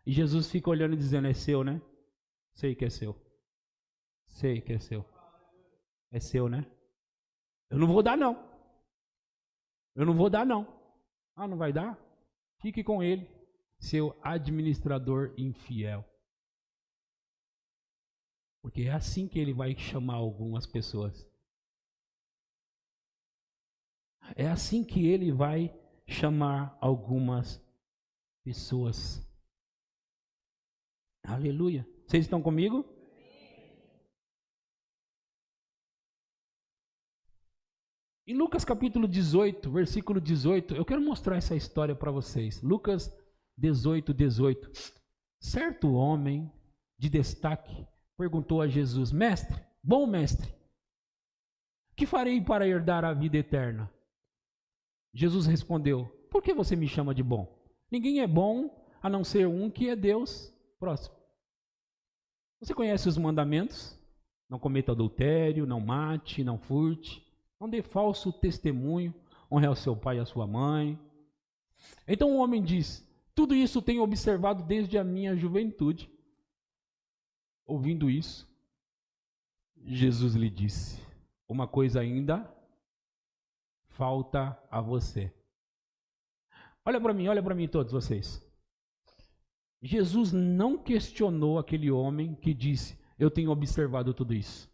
E Jesus fica olhando e dizendo: é seu, né? Sei que é seu. Sei que é seu. É seu, né? Eu não vou dar, não. Eu não vou dar, não. Ah, não vai dar? Fique com ele, seu administrador infiel. Porque é assim que ele vai chamar algumas pessoas. É assim que ele vai chamar algumas pessoas. Aleluia. Vocês estão comigo? Em Lucas capítulo 18, versículo 18, eu quero mostrar essa história para vocês. Lucas 18, 18. Certo homem de destaque perguntou a Jesus: Mestre, bom mestre, que farei para herdar a vida eterna? Jesus respondeu: Por que você me chama de bom? Ninguém é bom a não ser um, que é Deus. Próximo. Você conhece os mandamentos? Não cometa adultério, não mate, não furte, não dê falso testemunho, honre ao seu pai e à sua mãe. Então o homem diz: Tudo isso tenho observado desde a minha juventude. Ouvindo isso, Jesus lhe disse: Uma coisa ainda falta a você. Olha para mim todos vocês. Jesus não questionou aquele homem que disse: Eu tenho observado tudo isso.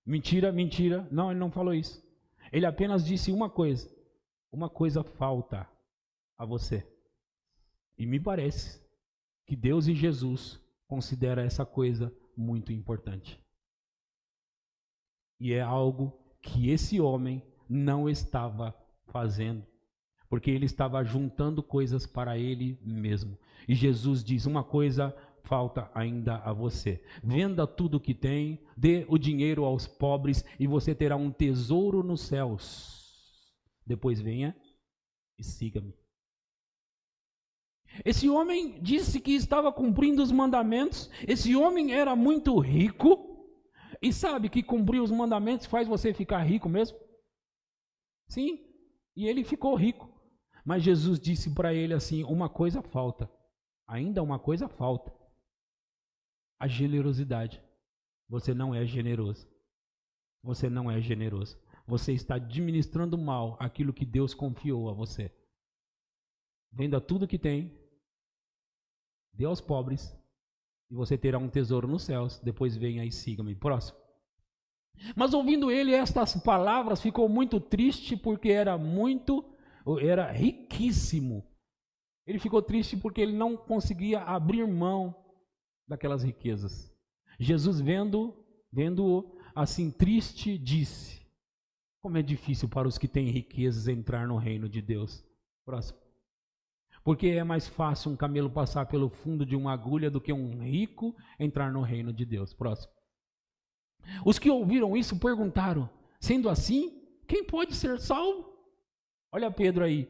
Mentira, mentira. Não, ele não falou isso. Ele apenas disse uma coisa: uma coisa falta a você. E me parece que Deus e Jesus consideram essa coisa muito importante. E é algo que esse homem não estava fazendo, porque ele estava juntando coisas para ele mesmo. E Jesus diz: uma coisa falta ainda a você. Venda tudo que tem, dê o dinheiro aos pobres e você terá um tesouro nos céus. Depois venha e siga-me. Esse homem disse que estava cumprindo os mandamentos. Esse homem era muito rico. E sabe que cumprir os mandamentos faz você ficar rico mesmo? Sim, e ele ficou rico. Mas Jesus disse para ele assim: uma coisa falta, ainda uma coisa falta. A generosidade. Você não é generoso. Você não é generoso. Você está administrando mal aquilo que Deus confiou a você. Venda tudo que tem, dê aos pobres, e você terá um tesouro nos céus. Depois venha e siga-me. Próximo. Mas ouvindo ele estas palavras, ficou muito triste porque era riquíssimo. Ele ficou triste porque ele não conseguia abrir mão daquelas riquezas. Jesus, vendo-o assim triste, disse: como é difícil para os que têm riquezas entrar no reino de Deus. Próximo. Porque é mais fácil um camelo passar pelo fundo de uma agulha do que um rico entrar no reino de Deus. Próximo. Os que ouviram isso perguntaram: sendo assim, quem pode ser salvo? Olha Pedro aí,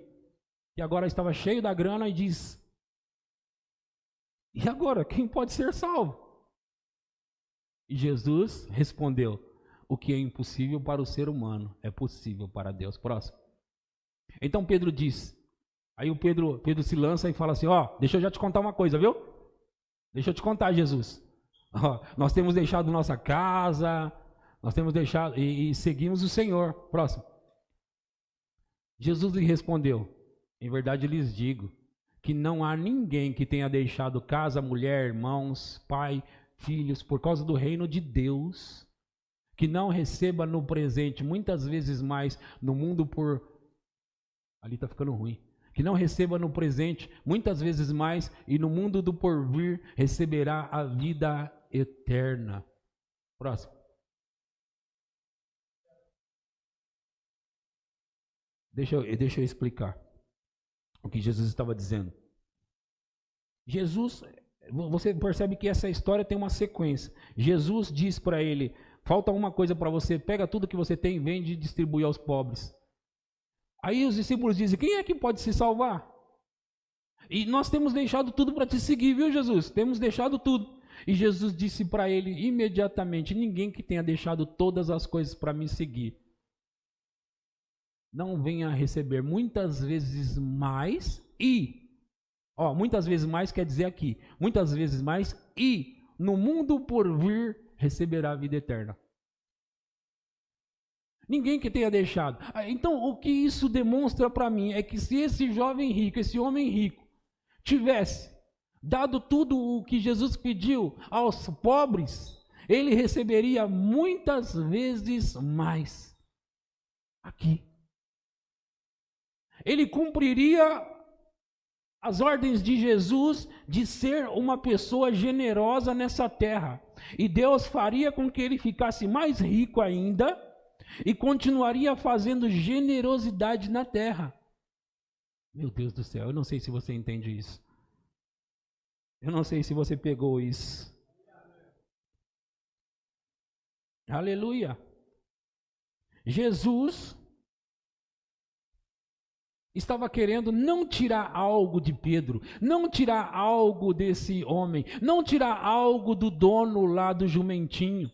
que agora estava cheio da grana, e diz: e agora, quem pode ser salvo? E Jesus respondeu: o que é impossível para o ser humano é possível para Deus. Próximo. Então Pedro diz, aí o Pedro se lança e fala assim: ó, deixa eu já te contar uma coisa, viu? Deixa eu te contar, Jesus. Ó, nós temos deixado nossa casa, nós temos deixado e seguimos o Senhor. Próximo. Jesus lhe respondeu: em verdade lhes digo que não há ninguém que tenha deixado casa, mulher, irmãos, pai, filhos, por causa do reino de Deus, que não receba no presente, muitas vezes mais, no mundo por... Ali está ficando ruim. Que não receba no presente, muitas vezes mais, e no mundo do porvir receberá a vida eterna. Próximo. Deixa eu explicar o que Jesus estava dizendo. Jesus, você percebe que essa história tem uma sequência. Jesus diz para ele: falta uma coisa para você, pega tudo que você tem, vende e distribui aos pobres. Aí os discípulos dizem: quem é que pode se salvar? E nós temos deixado tudo para te seguir, viu, Jesus? Temos deixado tudo. E Jesus disse para ele imediatamente: ninguém que tenha deixado todas as coisas para me seguir não venha receber muitas vezes mais muitas vezes mais quer dizer aqui, muitas vezes mais, e no mundo por vir receberá a vida eterna. Ninguém que tenha deixado. Então, o que isso demonstra para mim é que se esse jovem rico, esse homem rico, tivesse dado tudo o que Jesus pediu aos pobres, ele receberia muitas vezes mais aqui. Ele cumpriria as ordens de Jesus de ser uma pessoa generosa nessa terra. E Deus faria com que ele ficasse mais rico ainda e continuaria fazendo generosidade na terra. Meu Deus do céu, eu não sei se você entende isso. Eu não sei se você pegou isso. Aleluia. Jesus estava querendo não tirar algo de Pedro, não tirar algo desse homem, não tirar algo do dono lá do jumentinho.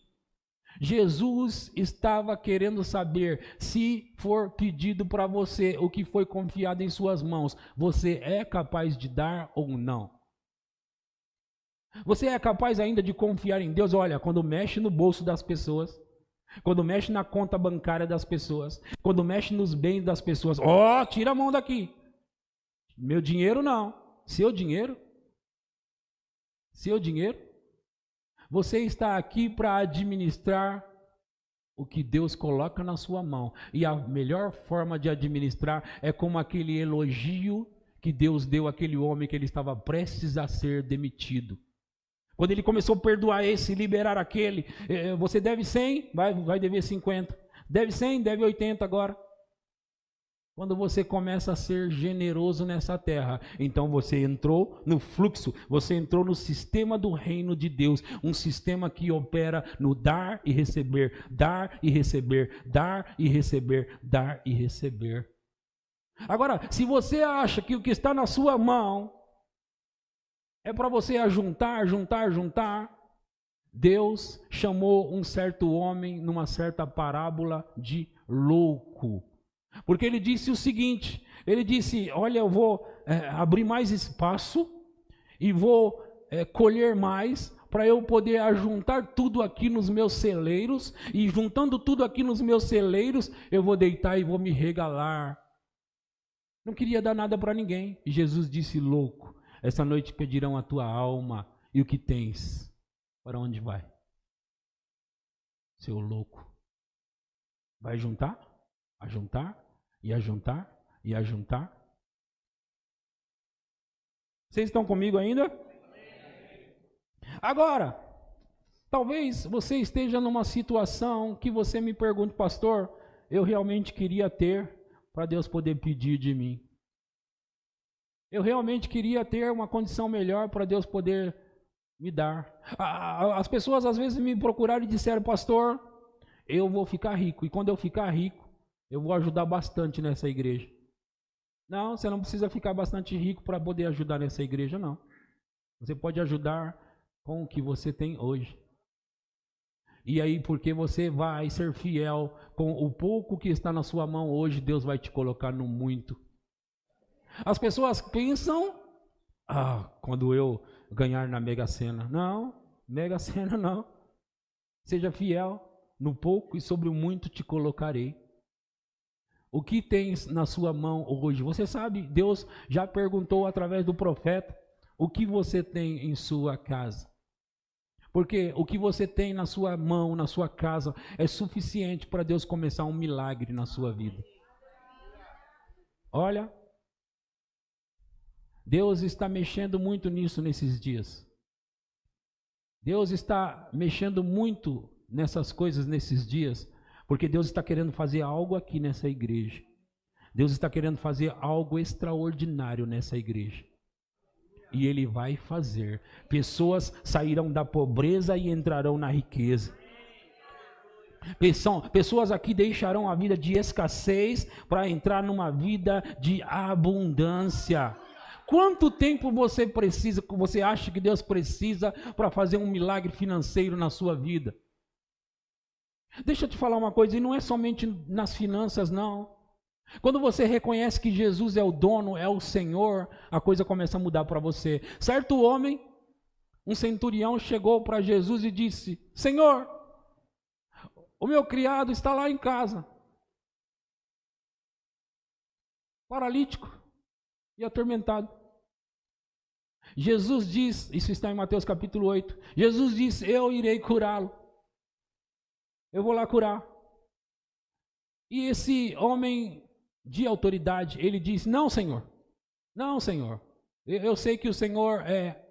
Jesus estava querendo saber: se for pedido para você o que foi confiado em suas mãos, você é capaz de dar ou não? Você é capaz ainda de confiar em Deus? Olha, quando mexe no bolso das pessoas, quando mexe na conta bancária das pessoas, quando mexe nos bens das pessoas, tira a mão daqui. Meu dinheiro não. Seu dinheiro. Você está aqui para administrar o que Deus coloca na sua mão. E a melhor forma de administrar é como aquele elogio que Deus deu àquele homem que ele estava prestes a ser demitido. Quando ele começou a perdoar esse, liberar aquele, você deve 100, vai dever 50. Deve 100, deve 80 agora. Quando você começa a ser generoso nessa terra, então você entrou no fluxo, você entrou no sistema do reino de Deus, um sistema que opera no dar e receber, dar e receber, dar e receber, dar e receber. Agora, se você acha que o que está na sua mão é para você ajuntar, juntar, Deus chamou um certo homem numa certa parábola de louco. Porque ele disse o seguinte, ele disse, olha, eu vou abrir mais espaço e vou colher mais para eu poder ajuntar tudo aqui nos meus celeiros, e juntando tudo aqui nos meus celeiros, eu vou deitar e vou me regalar. Não queria dar nada para ninguém. E Jesus disse, louco, essa noite pedirão a tua alma e o que tens, para onde vai? Seu louco. Vai juntar? Ajuntar, e ajuntar, e ajuntar. Vocês estão comigo ainda? Agora, talvez você esteja numa situação que você me pergunte, pastor, eu realmente queria ter para Deus poder pedir de mim. Eu realmente queria ter uma condição melhor para Deus poder me dar. As pessoas às vezes me procuraram e disseram, pastor, eu vou ficar rico, e quando eu ficar rico, eu vou ajudar bastante nessa igreja. Não, você não precisa ficar bastante rico para poder ajudar nessa igreja, não. Você pode ajudar com o que você tem hoje. E aí, porque você vai ser fiel com o pouco que está na sua mão hoje, Deus vai te colocar no muito. As pessoas pensam, quando eu ganhar na Mega Sena. Não, Mega Sena não. Seja fiel no pouco e sobre o muito te colocarei. O que tens na sua mão hoje? Você sabe, Deus já perguntou através do profeta o que você tem em sua casa. Porque o que você tem na sua mão, na sua casa, é suficiente para Deus começar um milagre na sua vida. Olha, Deus está mexendo muito nisso nesses dias. Deus está mexendo muito nessas coisas nesses dias, porque Deus está querendo fazer algo aqui nessa igreja. Deus está querendo fazer algo extraordinário nessa igreja. E Ele vai fazer. Pessoas sairão da pobreza e entrarão na riqueza. Pessoas aqui deixarão a vida de escassez para entrar numa vida de abundância. Quanto tempo você precisa, você acha que Deus precisa para fazer um milagre financeiro na sua vida? Deixa eu te falar uma coisa, e não é somente nas finanças, não. Quando você reconhece que Jesus é o dono, é o Senhor, a coisa começa a mudar para você. Certo homem, um centurião, chegou para Jesus e disse, Senhor, o meu criado está lá em casa, paralítico e atormentado. Jesus diz, isso está em Mateus capítulo 8, Jesus diz, eu irei curá-lo. Eu vou lá curar. E esse homem de autoridade, ele diz, não, Senhor. Não, Senhor. Eu sei que o Senhor é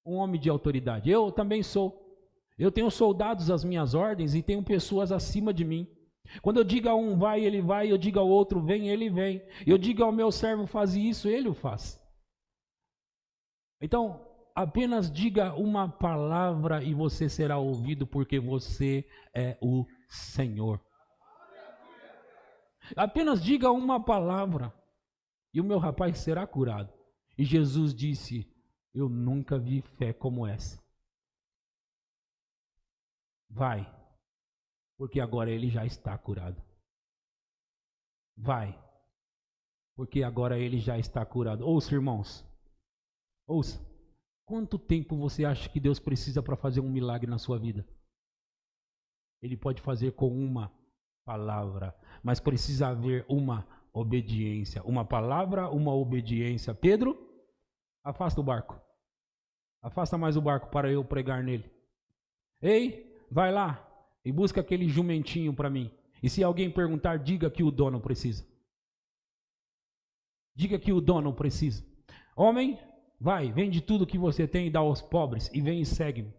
um homem de autoridade. Eu também sou. Eu tenho soldados às minhas ordens e tenho pessoas acima de mim. Quando eu digo a um vai, ele vai. Eu digo ao outro vem, ele vem. Eu digo ao meu servo faz isso, ele o faz. Então, apenas diga uma palavra e você será ouvido, porque você é o Senhor. Apenas diga uma palavra e o meu rapaz será curado. E Jesus disse, eu nunca vi fé como essa. Vai, porque agora ele já está curado. Vai, porque agora ele já está curado. Ouça, irmãos, ouça. Quanto tempo você acha que Deus precisa para fazer um milagre na sua vida? Ele pode fazer com uma palavra, mas precisa haver uma obediência. Uma palavra, uma obediência. Pedro, afasta o barco. Afasta mais o barco para eu pregar nele. Ei, vai lá e busca aquele jumentinho para mim. E se alguém perguntar, diga que o dono precisa. Diga que o dono precisa. Homem, vai, vende tudo que você tem e dá aos pobres e vem e segue-me.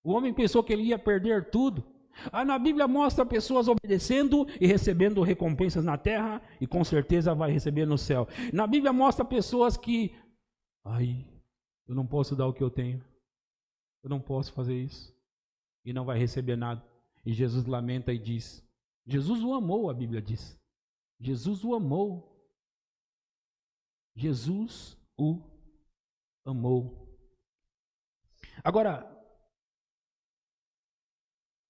O homem pensou que ele ia perder tudo. Na Bíblia mostra pessoas obedecendo e recebendo recompensas na terra e com certeza vai receber no céu. Na Bíblia mostra pessoas que, eu não posso dar o que eu tenho, eu não posso fazer isso e não vai receber nada. E Jesus lamenta e diz, Jesus o amou, a Bíblia diz. Jesus o amou. Jesus o amou. Agora,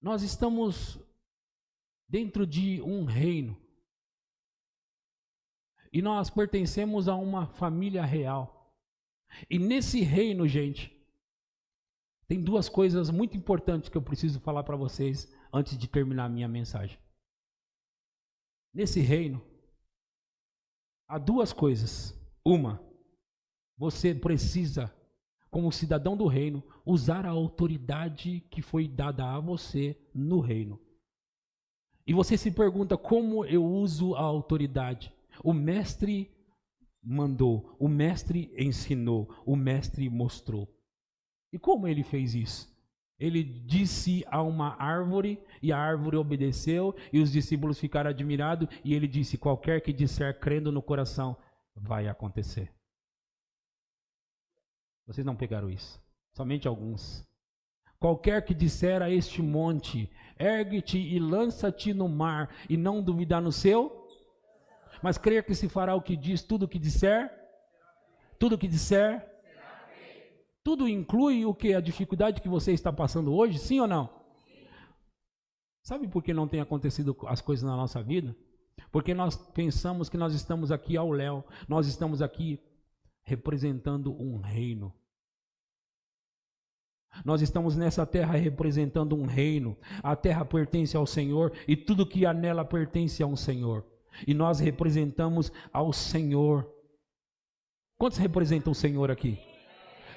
nós estamos dentro de um reino e nós pertencemos a uma família real. E nesse reino, gente, tem duas coisas muito importantes que eu preciso falar para vocês antes de terminar a minha mensagem. Nesse reino, há duas coisas. Uma, você precisa, como cidadão do reino, usar a autoridade que foi dada a você no reino. E você se pergunta, como eu uso a autoridade? O mestre mandou, o mestre ensinou, o mestre mostrou. E como ele fez isso? Ele disse a uma árvore, e a árvore obedeceu, e os discípulos ficaram admirados, e ele disse, qualquer que disser crendo no coração, vai acontecer. Vocês não pegaram isso, somente alguns. Qualquer que disser a este monte, ergue-te e lança-te no mar, e não duvidar no seu, mas crer que se fará o que diz, tudo que disser, tudo inclui o que? A dificuldade que você está passando hoje, sim ou não? Sabe por que não tem acontecido as coisas na nossa vida? Porque nós pensamos que nós estamos aqui ao léu, nós estamos aqui representando um reino. Nós estamos nessa terra representando um reino. A terra pertence ao Senhor e tudo que há nela pertence ao Senhor. E nós representamos ao Senhor. Quantos representam o Senhor aqui?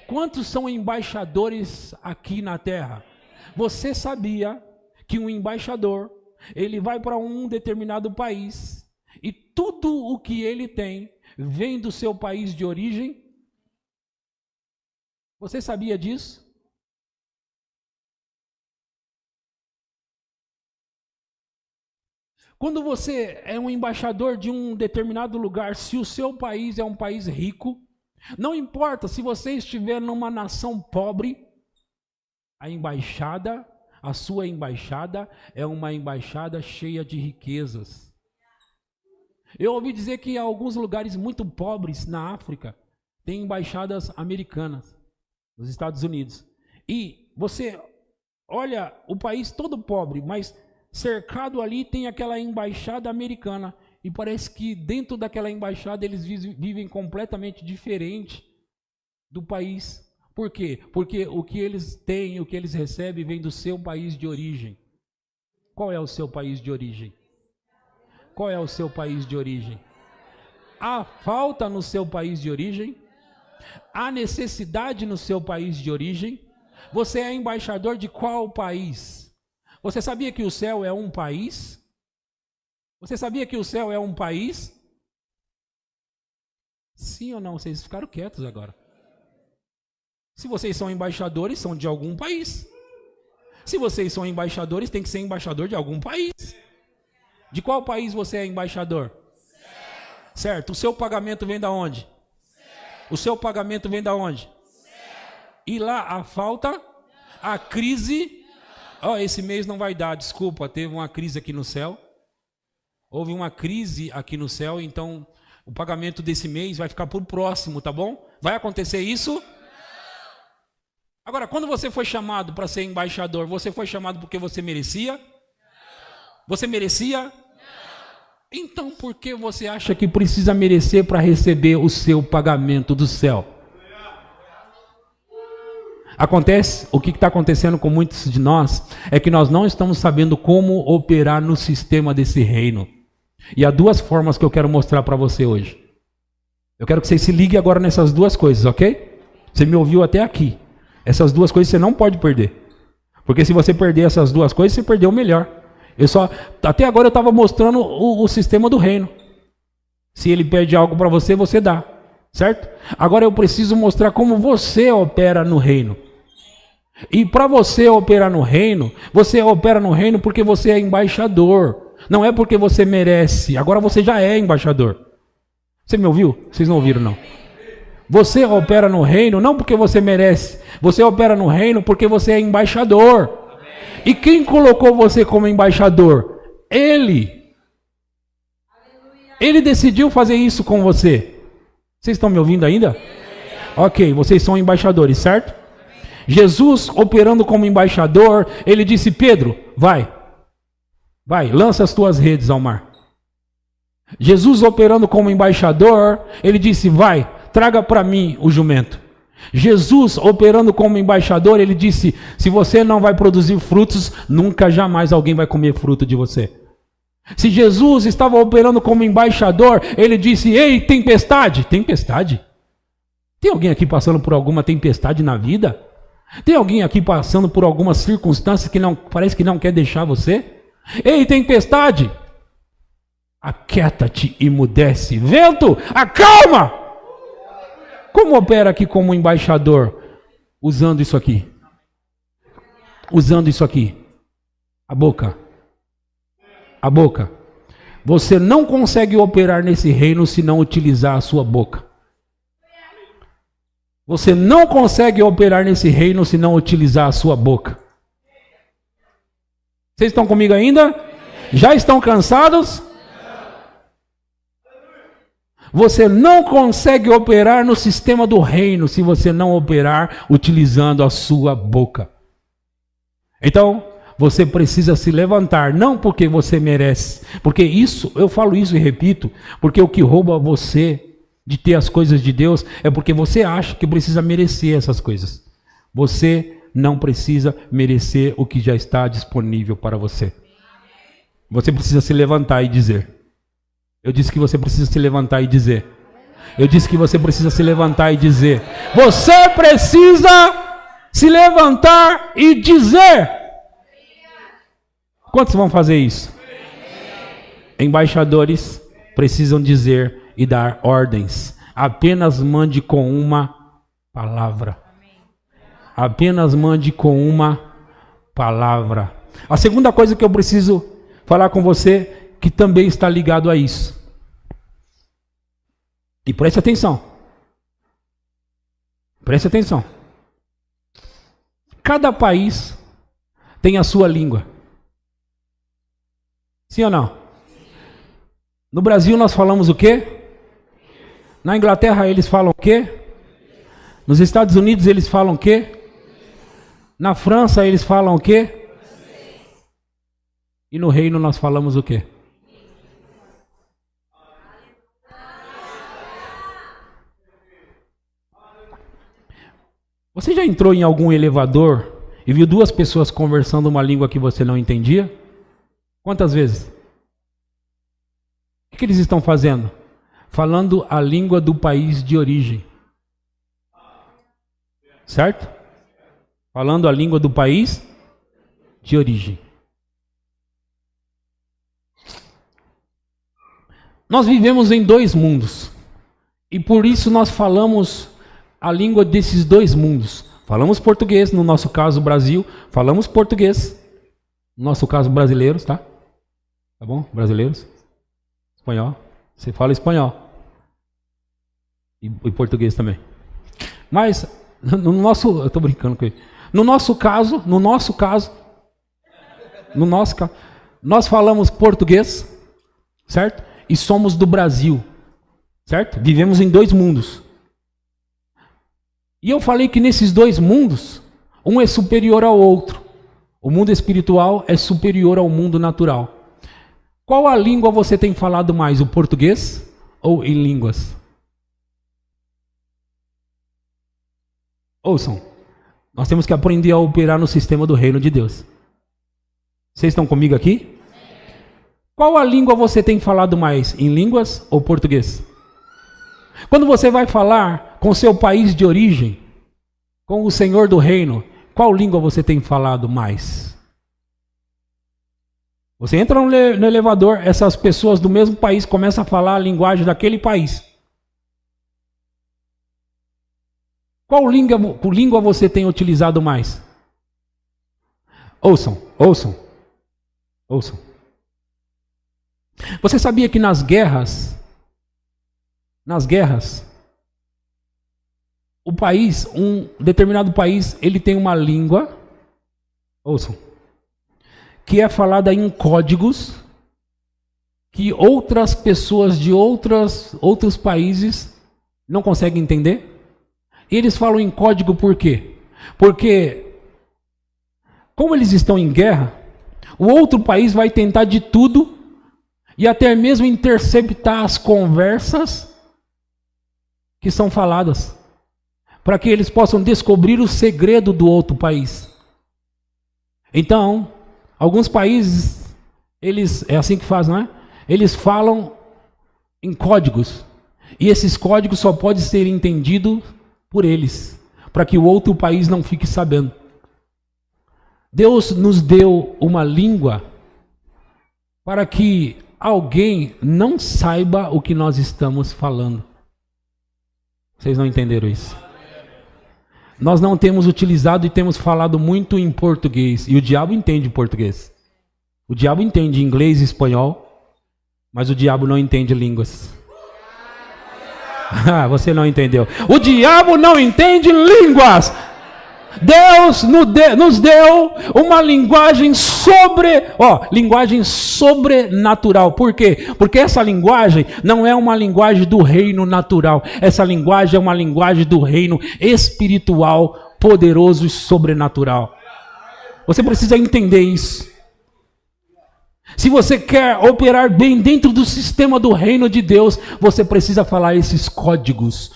Quantos são embaixadores aqui na terra? Você sabia que um embaixador, ele vai para um determinado país e tudo o que ele tem vem do seu país de origem? Você sabia disso? Quando você é um embaixador de um determinado lugar, se o seu país é um país rico, não importa se você estiver numa nação pobre, a sua embaixada é uma embaixada cheia de riquezas. Eu ouvi dizer que em alguns lugares muito pobres na África, tem embaixadas americanas, nos Estados Unidos. E você olha o país todo pobre, mas cercado ali tem aquela embaixada americana. E parece que dentro daquela embaixada eles vivem completamente diferente do país. Por quê? Porque o que eles têm, o que eles recebem vem do seu país de origem. Qual é o seu país de origem? Qual é o seu país de origem? Há falta no seu país de origem? Há necessidade no seu país de origem? Você é embaixador de qual país? Você sabia que o céu é um país? Você sabia que o céu é um país? Sim ou não? Vocês ficaram quietos agora. Se vocês são embaixadores, são de algum país. Se vocês são embaixadores, tem que ser embaixador de algum país. De qual país você é embaixador? Certo. O seu pagamento vem da onde? O seu pagamento vem da onde? E lá a falta, a crise. Esse mês não vai dar, desculpa, teve uma crise aqui no céu. Houve uma crise aqui no céu, então o pagamento desse mês vai ficar para o próximo, tá bom? Vai acontecer isso? Agora, quando você foi chamado para ser embaixador, você foi chamado porque você merecia? Você merecia? Então, por que você acha que precisa merecer para receber o seu pagamento do céu? Acontece, o que está acontecendo com muitos de nós é que nós não estamos sabendo como operar no sistema desse reino. E há duas formas que eu quero mostrar para você hoje. Eu quero que você se ligue agora nessas duas coisas, ok? Você me ouviu até aqui. Essas duas coisas você não pode perder. Porque se você perder essas duas coisas, você perdeu o melhor. Até agora eu estava mostrando o sistema do reino. Se ele pede algo para você, você dá. Certo? Agora eu preciso mostrar como você opera no reino. E para você operar no reino, você opera no reino porque você é embaixador. Não é porque você merece. Agora você já é embaixador. Você me ouviu? Vocês não ouviram, não. Você opera no reino não porque você merece. Você opera no reino porque você é embaixador. E quem colocou você como embaixador? Ele. Ele decidiu fazer isso com você. Vocês estão me ouvindo ainda? Ok, vocês são embaixadores, certo? Jesus, operando como embaixador, ele disse: Pedro, vai, lança as tuas redes ao mar. Jesus, operando como embaixador, ele disse: vai, traga para mim o jumento. Jesus, operando como embaixador, ele disse: se você não vai produzir frutos, nunca jamais alguém vai comer fruto de você. Se Jesus estava operando como embaixador, ele disse: ei, tempestade. Tempestade? Tem alguém aqui passando por alguma tempestade na vida? Tem alguém aqui passando por algumas circunstâncias que não parece que não quer deixar você? Ei, tempestade! Aquieta-te e emudece. Vento, acalma! Como opera aqui como embaixador? Usando isso aqui. Usando isso aqui. A boca. A boca. Você não consegue operar nesse reino se não utilizar a sua boca. Você não consegue operar nesse reino se não utilizar a sua boca. Vocês estão comigo ainda? Já estão cansados? Você não consegue operar no sistema do reino se você não operar utilizando a sua boca. Então, você precisa se levantar, não porque você merece, porque isso, eu falo isso e repito, porque o que rouba você de ter as coisas de Deus é porque você acha que precisa merecer essas coisas. Você não precisa merecer o que já está disponível para você. Você precisa se levantar e dizer. Eu disse que você precisa se levantar e dizer. Eu disse que você precisa se levantar e dizer. Você precisa se levantar e dizer. Quantos vão fazer isso? Embaixadores precisam dizer e dar ordens. Apenas mande com uma palavra. Apenas mande com uma palavra. A segunda coisa que eu preciso falar com você, que também está ligado a isso. E preste atenção. Preste atenção. Cada país tem a sua língua. Sim ou não? No Brasil nós falamos o quê? Na Inglaterra eles falam o quê? Nos Estados Unidos eles falam o quê? Na França eles falam o quê? E no reino nós falamos o quê? Você já entrou em algum elevador e viu duas pessoas conversando uma língua que você não entendia? Quantas vezes? O que eles estão fazendo? Falando a língua do país de origem. Certo? Falando a língua do país de origem. Nós vivemos em dois mundos. E por isso nós falamos a língua desses dois mundos. Falamos português, no nosso caso Brasil. Falamos português. No nosso caso brasileiros, tá? Tá bom? Brasileiros. Espanhol. Você fala espanhol. E português também. Mas, no nosso... Eu estou brincando com ele. No nosso caso, nós falamos português, certo? E somos do Brasil, certo? Vivemos em dois mundos. E eu falei que nesses dois mundos, um é superior ao outro. O mundo espiritual é superior ao mundo natural. Qual a língua você tem falado mais, o português ou em línguas? Ouçam, nós temos que aprender a operar no sistema do reino de Deus. Vocês estão comigo aqui? Qual a língua você tem falado mais, em línguas ou português? Quando você vai falar com seu país de origem, com o Senhor do reino, qual língua você tem falado mais? Você entra no elevador, essas pessoas do mesmo país começam a falar a linguagem daquele país. Qual língua você tem utilizado mais? Ouçam. Você sabia que nas guerras, um determinado país, ele tem uma língua, ouçam, que é falada em códigos que outras pessoas de outros países não conseguem entender? E eles falam em código por quê? Porque, como eles estão em guerra, o outro país vai tentar de tudo e até mesmo interceptar as conversas que são faladas, para que eles possam descobrir o segredo do outro país. Então, alguns países, é assim que fazem, não é? Eles falam em códigos, e esses códigos só podem ser entendidos por eles, para que o outro país não fique sabendo. Deus nos deu uma língua para que alguém não saiba o que nós estamos falando. Vocês não entenderam isso? Nós não temos utilizado e temos falado muito em português. E o diabo entende português. O diabo entende inglês e espanhol, mas o diabo não entende línguas. Ah, você não entendeu. O diabo não entende línguas. Deus nos deu uma linguagem sobrenatural. Por quê? Porque essa linguagem não é uma linguagem do reino natural. Essa linguagem é uma linguagem do reino espiritual, poderoso e sobrenatural. Você precisa entender isso. Se você quer operar bem dentro do sistema do reino de Deus, você precisa falar esses códigos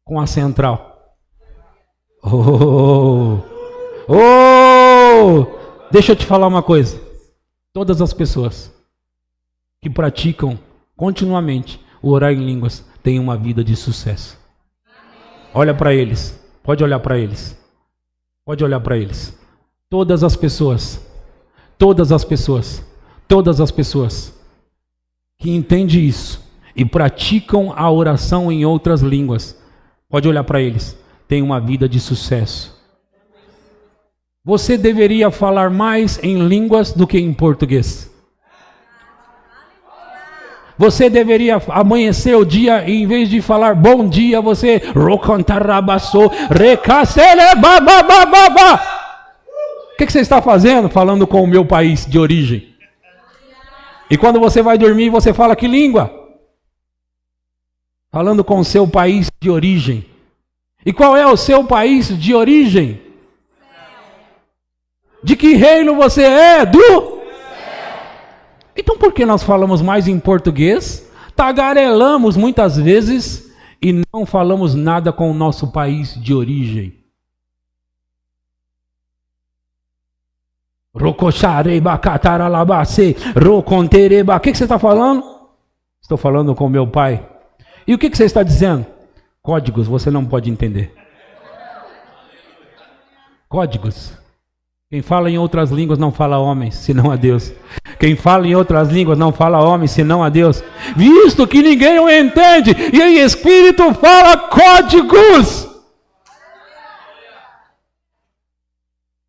com a central. Deixa eu te falar uma coisa. Todas as pessoas que praticam continuamente o orar em línguas têm uma vida de sucesso. Olha para eles. Pode olhar para eles. Pode olhar para eles. Todas as pessoas que entendem isso e praticam a oração em outras línguas, pode olhar para eles, tem uma vida de sucesso. Você deveria falar mais em línguas do que em português. Você deveria amanhecer o dia e em vez de falar bom dia, você o que você está fazendo? Falando com o meu país de origem. E quando você vai dormir, você fala que língua? Falando com o seu país de origem. E qual é o seu país de origem? De que reino você é? Do céu. Então por que nós falamos mais em português? Tagarelamos muitas vezes e não falamos nada com o nosso país de origem. O que você está falando? Estou falando com meu pai. E o que você está dizendo? Códigos, você não pode entender. Códigos. Quem fala em outras línguas não fala homens, senão a Deus. Quem fala em outras línguas não fala homens, senão a Deus. Visto que ninguém o entende, e em espírito fala códigos.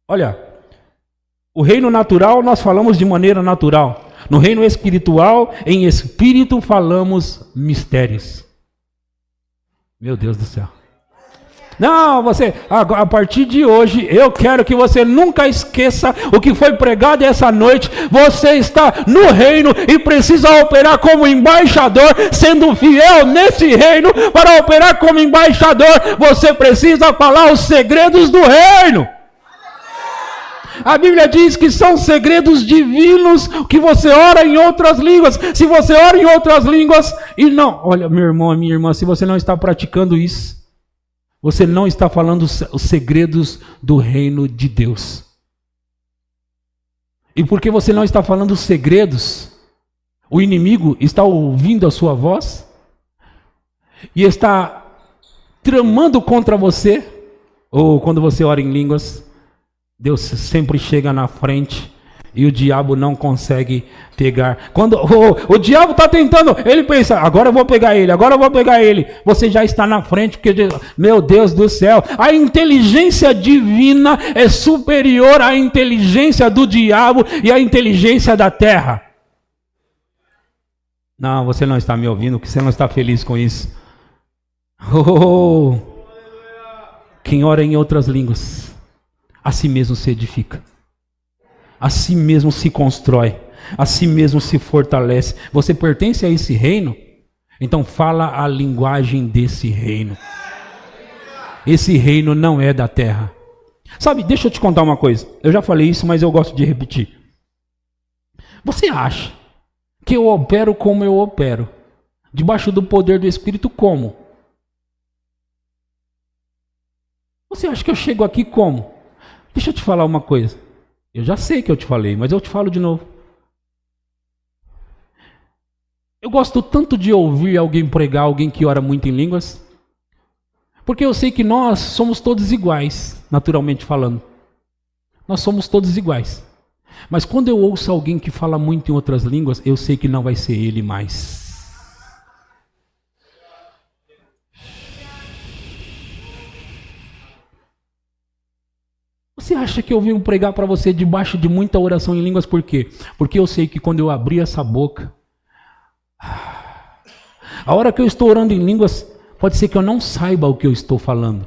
Olha, o reino natural nós falamos de maneira natural. No reino espiritual, em espírito falamos mistérios. Meu Deus do céu. Não, a partir de hoje, eu quero que você nunca esqueça o que foi pregado essa noite. Você está no reino e precisa operar como embaixador, sendo fiel nesse reino. Para operar como embaixador, você precisa falar os segredos do reino. A Bíblia diz que são segredos divinos que você ora em outras línguas. Se você ora em outras línguas e não... Olha, meu irmão, minha irmã, se você não está praticando isso, você não está falando os segredos do reino de Deus. E porque você não está falando os segredos, o inimigo está ouvindo a sua voz e está tramando contra você. Ou quando você ora em línguas, Deus sempre chega na frente E o diabo não consegue pegar. Quando o diabo está tentando, ele pensa, agora eu vou pegar ele, agora eu vou pegar ele. Você já está na frente, porque, meu Deus do céu, a inteligência divina é superior à inteligência do diabo e à inteligência da terra. Não, você não está me ouvindo, que você não está feliz com isso. Quem ora em outras línguas, a si mesmo se edifica. A si mesmo se constrói, a si mesmo se fortalece. Você pertence a esse reino? Então fala a linguagem desse reino. Esse reino não é da terra. Sabe, deixa eu te contar uma coisa. Eu já falei isso, mas eu gosto de repetir. Você acha que eu opero como eu opero? Debaixo do poder do Espírito como? Você acha que eu chego aqui como? Deixa eu te falar uma coisa. Eu já sei que eu te falei, mas eu te falo de novo. Eu gosto tanto de ouvir alguém pregar, alguém que ora muito em línguas, porque eu sei que nós somos todos iguais, naturalmente falando. Nós somos todos iguais. Mas quando eu ouço alguém que fala muito em outras línguas, eu sei que não vai ser ele mais. Você acha que eu vim pregar para você debaixo de muita oração em línguas? Por quê? Porque eu sei que quando eu abrir essa boca, a hora que eu estou orando em línguas, pode ser que eu não saiba o que eu estou falando.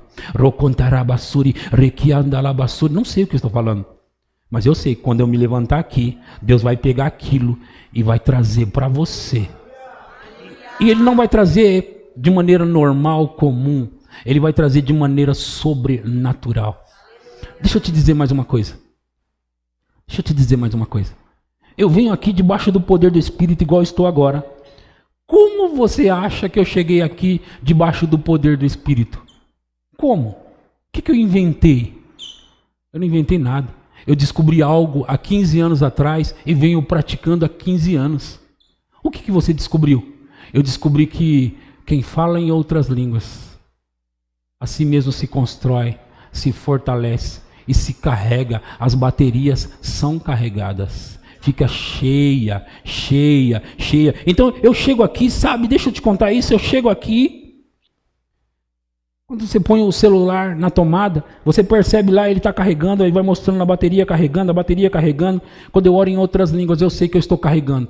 Não sei o que eu estou falando. Mas eu sei que quando eu me levantar aqui, Deus vai pegar aquilo e vai trazer para você. E Ele não vai trazer de maneira normal, comum. Ele vai trazer de maneira sobrenatural. Deixa eu te dizer mais uma coisa. Eu venho aqui debaixo do poder do Espírito igual estou agora. Como você acha que eu cheguei aqui debaixo do poder do Espírito? Como? O que eu inventei? Eu não inventei nada. Eu descobri algo há 15 anos atrás e venho praticando há 15 anos. O que você descobriu? Eu descobri que quem fala em outras línguas, a si mesmo se constrói, se fortalece e se carrega. As baterias são carregadas. Fica cheia. Então eu chego aqui, sabe? Deixa eu te contar isso. Eu chego aqui. Quando você põe o celular na tomada, você percebe lá, ele está carregando, aí vai mostrando a bateria carregando. Quando eu oro em outras línguas, eu sei que eu estou carregando.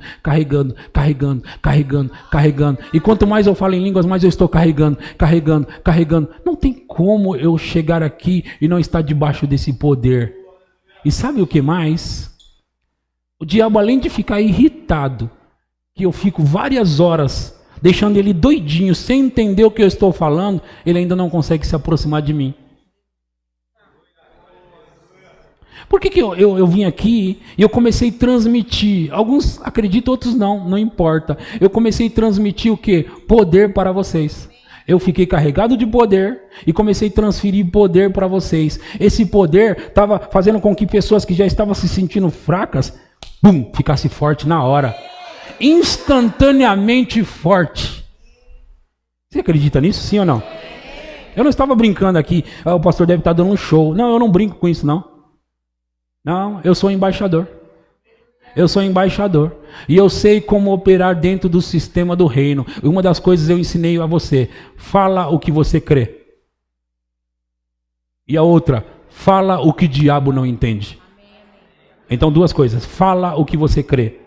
E quanto mais eu falo em línguas, mais eu estou carregando. Não tem como eu chegar aqui e não estar debaixo desse poder. E sabe o que mais? O diabo, além de ficar irritado, que eu fico várias horas deixando ele doidinho, sem entender o que eu estou falando, ele ainda não consegue se aproximar de mim. Por que eu vim aqui e eu comecei a transmitir? Alguns acreditam, outros não importa. Eu comecei a transmitir o quê? Poder para vocês. Eu fiquei carregado de poder e comecei a transferir poder para vocês. Esse poder estava fazendo com que pessoas que já estavam se sentindo fracas, ficasse forte na hora. Instantaneamente forte. Você acredita nisso, sim ou não? Eu não estava brincando aqui, o pastor deve estar dando um show. Não, eu não brinco com isso, não. Não, eu sou embaixador. E eu sei como operar dentro do sistema do reino. Uma das coisas eu ensinei a você: fala o que você crê. E a outra, fala o que o diabo não entende. Então, duas coisas: fala o que você crê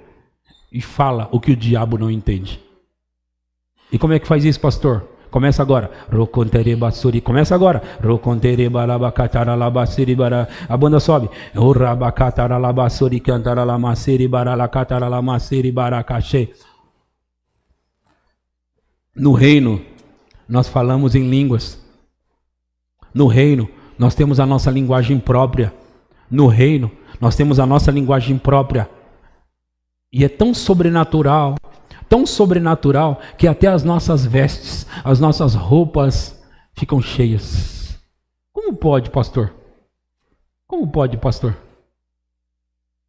e fala o que o diabo não entende. E como é que faz isso, pastor? Começa agora. Começa agora. A banda sobe. No reino, nós falamos em línguas. No reino, nós temos a nossa linguagem própria. No reino, nós temos a nossa linguagem própria. E é tão sobrenatural, que até as nossas vestes, as nossas roupas ficam cheias. Como pode, pastor?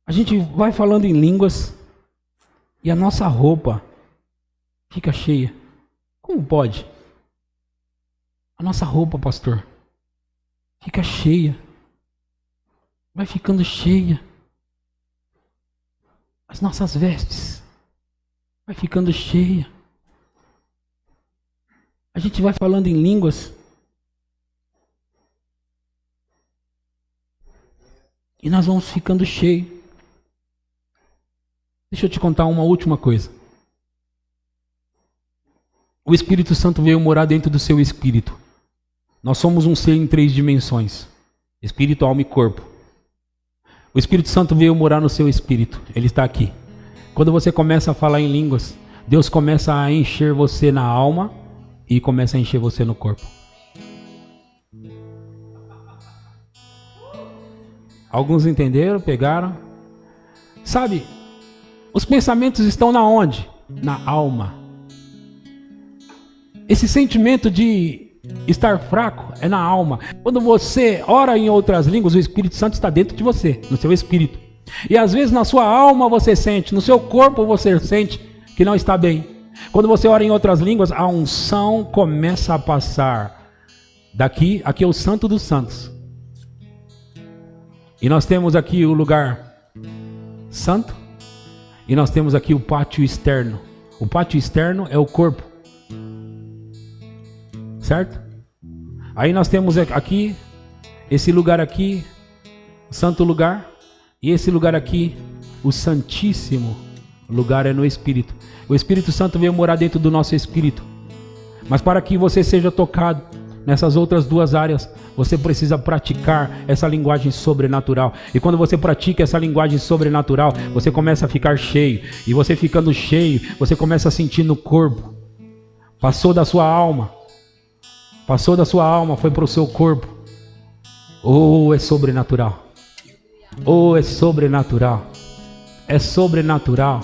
A gente vai falando em línguas e a nossa roupa fica cheia. Como pode? A nossa roupa, pastor, fica cheia. Vai ficando cheia. as nossas vestes vai ficando cheia. A gente vai falando em línguas. E nós vamos ficando cheios. Deixa eu te contar uma última coisa. O Espírito Santo veio morar dentro do seu espírito. Nós somos um ser em 3 dimensões: espírito, alma e corpo. O Espírito Santo veio morar no seu espírito. Ele está aqui. Quando você começa a falar em línguas, Deus começa a encher você na alma e começa a encher você no corpo. Alguns entenderam, pegaram. Sabe, os pensamentos estão na onde? Na alma. Esse sentimento de estar fraco é na alma. Quando você ora em outras línguas, o Espírito Santo está dentro de você, no seu espírito. E às vezes na sua alma você sente, no seu corpo você sente que não está bem. Quando você ora em outras línguas, a unção começa a passar. Aqui é o Santo dos Santos. E nós temos aqui o lugar santo. E nós temos aqui o pátio externo. O pátio externo é o corpo. Certo? Aí nós temos aqui, esse lugar aqui, o santo lugar. E esse lugar aqui, o santíssimo lugar, é no Espírito. O Espírito Santo veio morar dentro do nosso espírito. Mas para que você seja tocado nessas outras 2 áreas, você precisa praticar essa linguagem sobrenatural. E quando você pratica essa linguagem sobrenatural, você começa a ficar cheio. E você ficando cheio, você começa a sentir no corpo. Passou da sua alma. Passou da sua alma, foi para o seu corpo. Oh, é sobrenatural. Oh, é sobrenatural. É sobrenatural.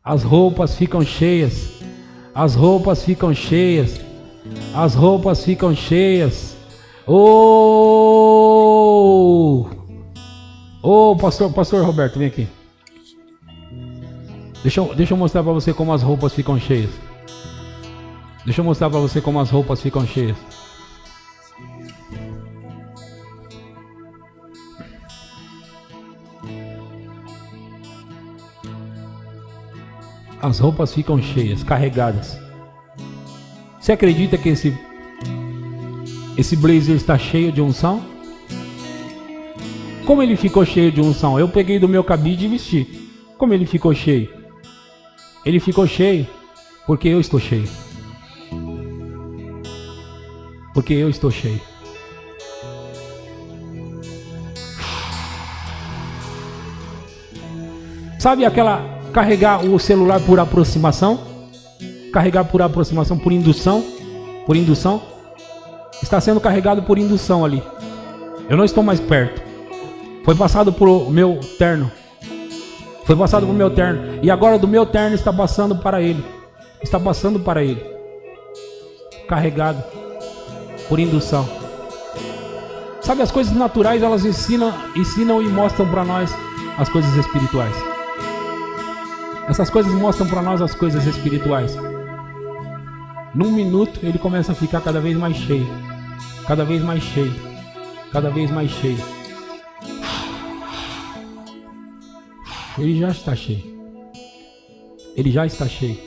As roupas ficam cheias. As roupas ficam cheias. As roupas ficam cheias. Oh! Oh, pastor Roberto, vem aqui. Deixa eu mostrar para você como as roupas ficam cheias. Deixa eu mostrar para você como as roupas ficam cheias. As roupas ficam cheias, carregadas. Você acredita que esse blazer está cheio de unção? Como ele ficou cheio de unção? Eu peguei do meu cabide e vesti. Como ele ficou cheio? Ele ficou cheio porque eu estou cheio. Porque eu estou cheio. Sabe aquela... carregar o celular por aproximação? Carregar por aproximação, por indução? Por indução? Está sendo carregado por indução ali. Eu não estou mais perto. Foi passado por o meu terno. Foi passado por meu terno. E agora do meu terno está passando para ele. Está passando para ele. Carregado por indução. Sabe, as coisas naturais, elas ensinam e mostram para nós as coisas espirituais. Essas coisas mostram para nós as coisas espirituais. Num minuto ele começa a ficar cada vez mais cheio. Cada vez mais cheio. Cada vez mais cheio. Ele já está cheio. Ele já está cheio.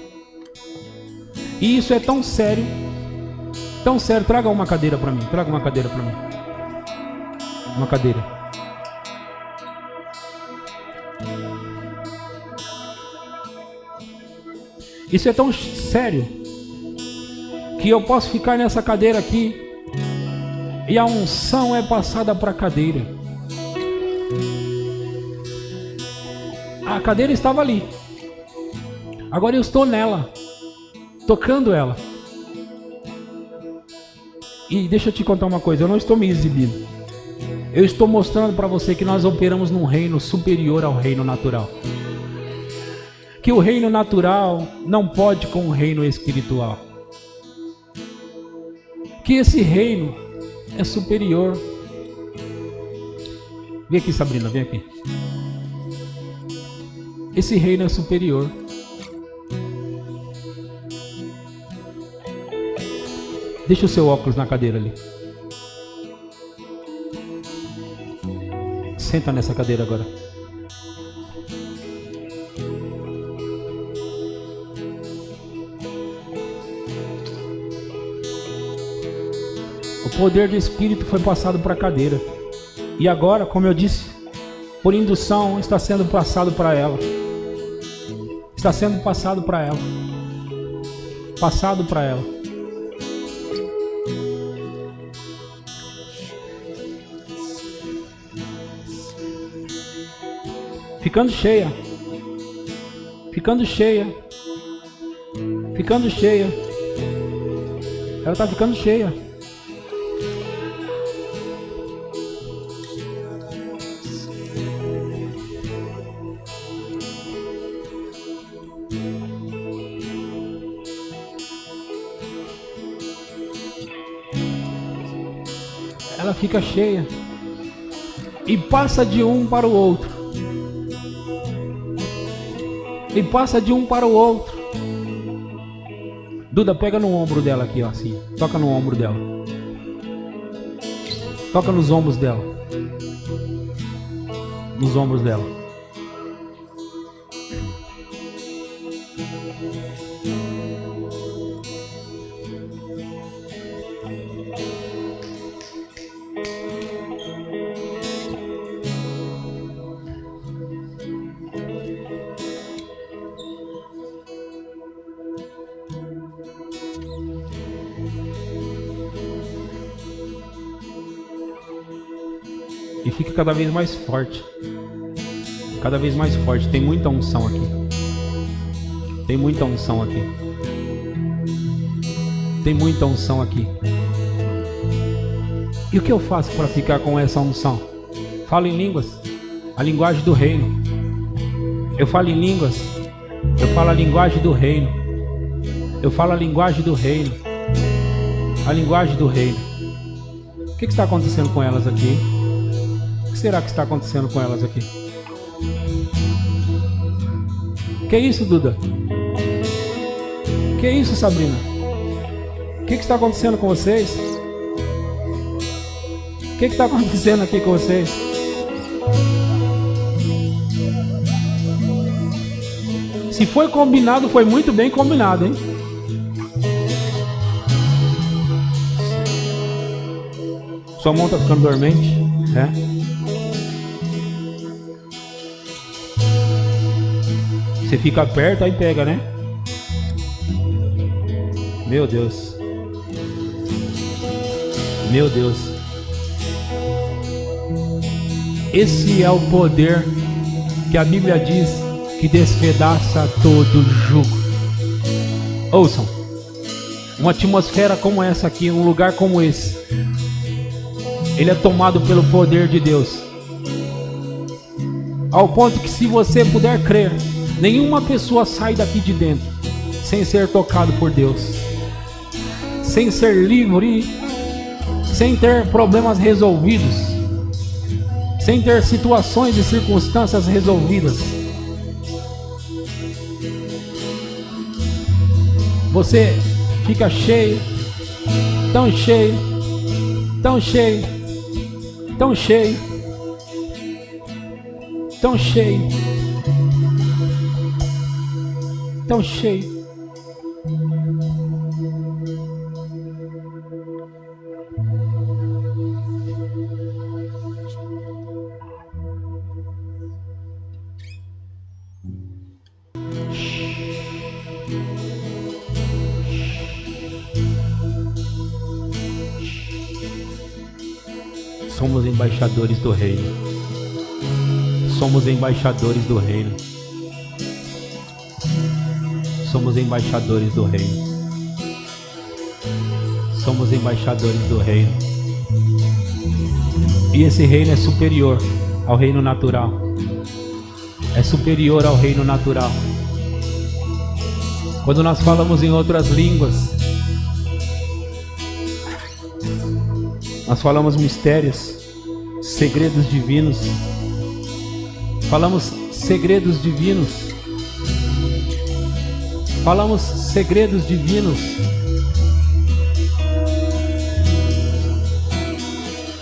E isso é tão sério. Tão sério. Traga uma cadeira para mim. Traga uma cadeira para mim. Uma cadeira. Isso é tão sério que eu posso ficar nessa cadeira aqui e a unção é passada para a cadeira. A cadeira estava ali. Agora eu estou nela, tocando ela. E deixa eu te contar uma coisa, eu não estou me exibindo. Eu estou mostrando para você que nós operamos num reino superior ao reino natural. Que o reino natural não pode com o reino espiritual. Que esse reino é superior. Vem aqui, Sabrina, vem aqui. Esse reino é superior. Deixa o seu óculos na cadeira ali. Senta nessa cadeira agora. O poder do Espírito foi passado para a cadeira. E agora, como eu disse, por indução está sendo passado para ela. Está sendo passado para ela. Passado para ela. Ficando cheia. Ficando cheia. Ficando cheia. Ela está ficando cheia. Ela fica cheia e passa de um para o outro, e passa de um para o outro. Duda, pega no ombro dela aqui, ó, assim, toca no ombro dela, toca nos ombros dela, nos ombros dela. E fica cada vez mais forte. Cada vez mais forte. Tem muita unção aqui. Tem muita unção aqui. Tem muita unção aqui. E o que eu faço para ficar com essa unção? Falo em línguas. A linguagem do reino. Eu falo em línguas. Eu falo a linguagem do reino. Eu falo a linguagem do reino. A linguagem do reino. O que está acontecendo com elas aqui? O que será que está acontecendo com elas aqui? Que isso, Duda? Que isso, Sabrina? O que está acontecendo com vocês? O que está acontecendo aqui com vocês? Se foi combinado, foi muito bem combinado, hein? Sua mão está ficando dormente, né? Você fica perto, aí pega, né? Meu Deus. Meu Deus. Esse é o poder que a Bíblia diz que despedaça todo jugo. Ouçam. Uma atmosfera como essa aqui, um lugar como esse, ele é tomado pelo poder de Deus. Ao ponto que, se você puder crer, nenhuma pessoa sai daqui de dentro sem ser tocado por Deus, sem ser livre, sem ter problemas resolvidos, sem ter situações e circunstâncias resolvidas. Você fica cheio, tão cheio, tão cheio, tão cheio, tão cheio, tão cheio. Somos embaixadores do reino. Somos embaixadores do reino. Somos embaixadores do reino. Somos embaixadores do reino. E esse reino é superior ao reino natural. É superior ao reino natural. Quando nós falamos em outras línguas, nós falamos mistérios, segredos divinos. Falamos segredos divinos. Falamos segredos divinos.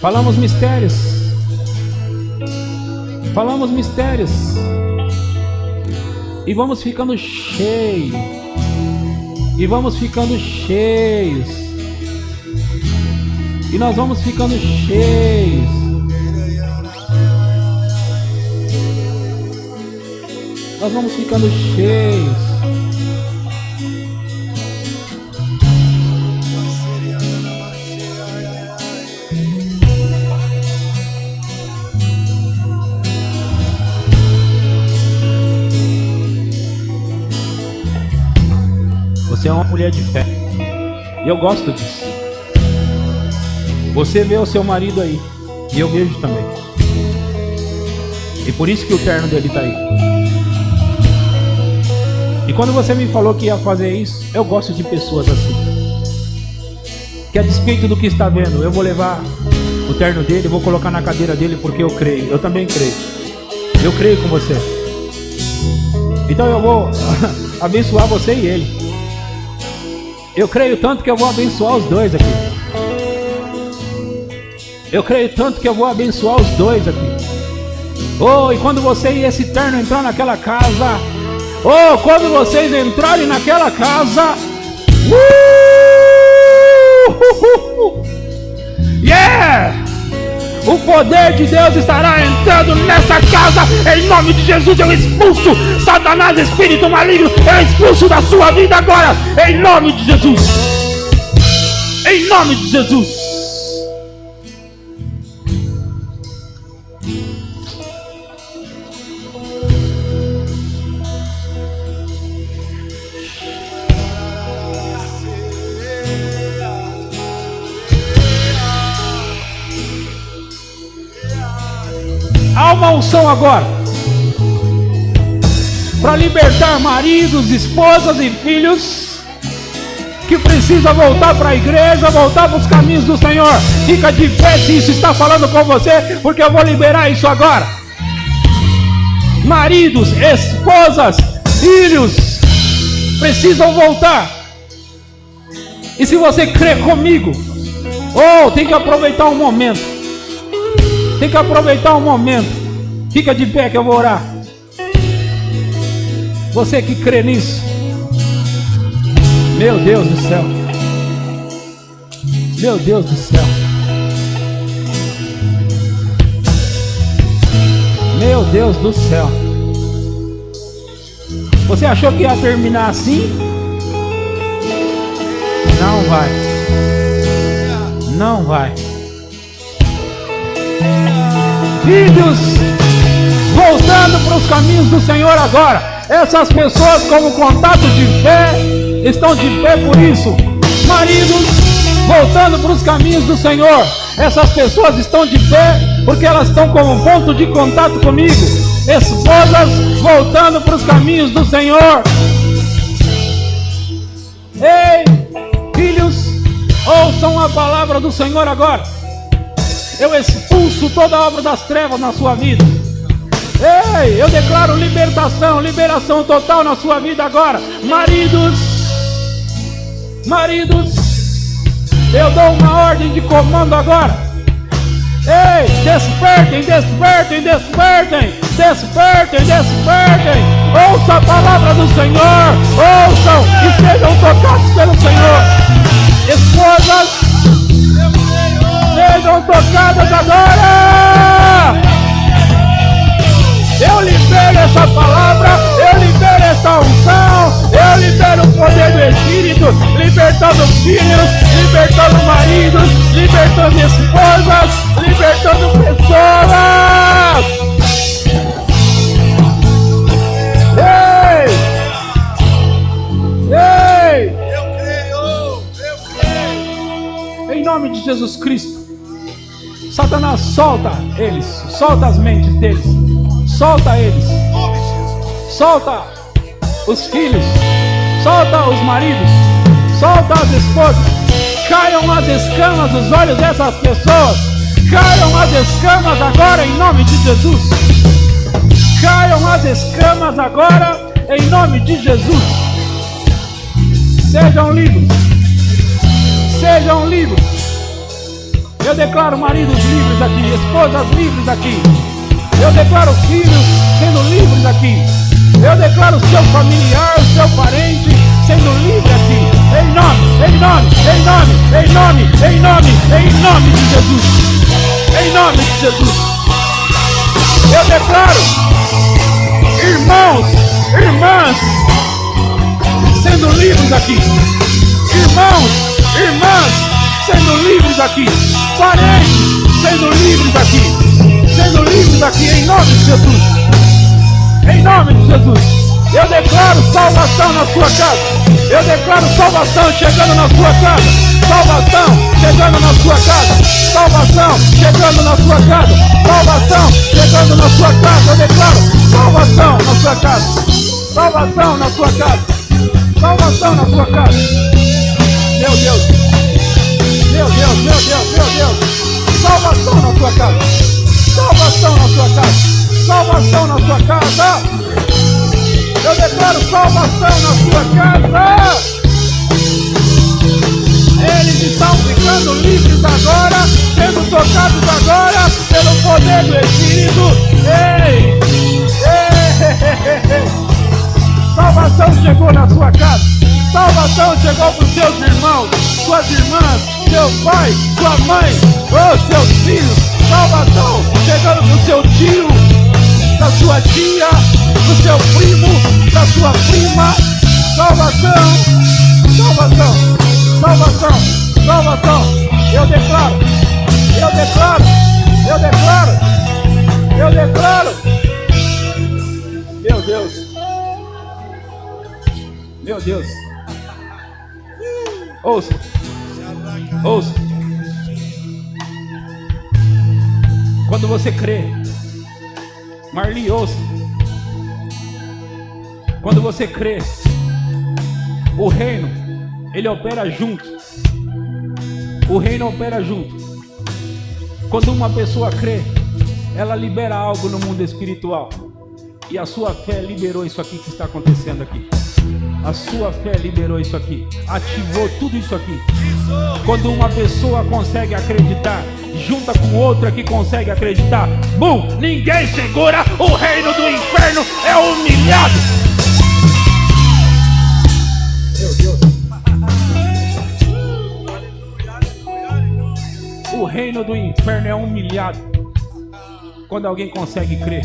Falamos mistérios. Falamos mistérios. E vamos ficando cheios. E vamos ficando cheios. E nós vamos ficando cheios. Nós vamos ficando cheios. Você é uma mulher de fé. E eu gosto disso. Você vê o seu marido aí. E eu vejo também. E por isso que o terno dele está aí. E quando você me falou que ia fazer isso, eu gosto de pessoas assim. Que a despeito do que está vendo, eu vou levar o terno dele, vou colocar na cadeira dele porque eu creio. Eu também creio. Eu creio com você. Então eu vou abençoar você e ele. Eu creio tanto que eu vou abençoar os dois aqui. Eu creio tanto que eu vou abençoar os dois aqui. Oh, e quando você e esse terno entrar naquela casa, oh, quando vocês entrarem naquela casa, yeah! O poder de Deus estará entrando nessa casa. Em nome de Jesus eu expulso Satanás, espírito maligno. Eu expulso da sua vida agora. Em nome de Jesus. Em nome de Jesus. Há uma unção agora para libertar maridos, esposas e filhos que precisam voltar para a igreja, voltar para os caminhos do Senhor. Fica de pé se isso está falando com você, porque eu vou liberar isso agora. Maridos, esposas, filhos precisam voltar. E se você crê comigo, tem que aproveitar um momento. Tem que aproveitar um momento. Fica de pé que eu vou orar. Você que crê nisso. Meu Deus do céu. Meu Deus do céu. Meu Deus do céu. Você achou que ia terminar assim? Não vai. Não vai. Filhos voltando para os caminhos do Senhor agora. Essas pessoas, como contato de fé, estão de pé por isso. Maridos voltando para os caminhos do Senhor. Essas pessoas estão de pé porque elas estão como ponto de contato comigo. Esposas voltando para os caminhos do Senhor. Ei, filhos, ouçam a palavra do Senhor agora. Eu expulso toda a obra das trevas na sua vida. Ei, eu declaro libertação, liberação total na sua vida agora. Maridos, eu dou uma ordem de comando agora. Ei, despertem, despertem, despertem, despertem, despertem. Ouça a palavra do Senhor, ouçam e sejam tocados pelo Senhor. Esposas, sejam tocadas agora. Eu libero essa palavra, eu libero essa unção, eu libero o poder do Espírito, libertando filhos, libertando maridos, libertando esposas, libertando pessoas. Ei! Ei! Eu creio! Em nome de Jesus Cristo. Satanás, solta eles, solta as mentes deles, solta eles, solta os filhos, solta os maridos, solta as esposas. Caiam as escamas dos olhos dessas pessoas, caiam as escamas agora em nome de Jesus. Caiam as escamas agora em nome de Jesus. Sejam livres, sejam livres. Eu declaro maridos livres aqui, esposas livres aqui. Eu declaro filhos sendo livres aqui. Eu declaro seu familiar, seu parente sendo livre aqui. Em nome, em nome, em nome, em nome, em nome, em nome Jesus. Em nome de Jesus. Eu declaro, irmãos, irmãs, sendo livres aqui. Irmãos, irmãs, sendo livres aqui. Parentes, sendo livres aqui. Sendo livres aqui, em nome de Jesus. Em nome de Jesus. Eu declaro salvação na sua casa. Eu declaro salvação chegando na sua casa. Salvação chegando na sua casa. Salvação chegando na sua casa. Salvação chegando na sua casa. Eu declaro salvação na sua casa. Salvação na sua casa. Salvação na sua casa. Meu Deus. Meu Deus, meu Deus, meu Deus. Salvação na sua casa. Salvação na sua casa. Salvação na sua casa. Eu declaro salvação na sua casa. Eles estão ficando livres agora, sendo tocados agora pelo poder do Espírito. Ei, ei, ei. Salvação chegou na sua casa. Salvação chegou para os seus irmãos, suas irmãs, seu pai, sua mãe, seus filhos. Salvação chegando para o seu tio, da sua tia, do seu primo, da sua prima. Salvação, salvação, salvação, salvação. Eu declaro, eu declaro, eu declaro, eu declaro. Meu Deus, meu Deus. Ouça, ouça. Quando você crê, Marli, ouça. Quando você crê, o reino, ele opera junto. O reino opera junto. Quando uma pessoa crê, ela libera algo no mundo espiritual. E a sua fé liberou isso aqui que está acontecendo aqui. A sua fé liberou isso aqui. Ativou tudo isso aqui. Quando uma pessoa consegue acreditar, junta com outra que consegue acreditar, bum! Ninguém segura. O reino do inferno é humilhado. Meu Deus. O reino do inferno é humilhado quando alguém consegue crer.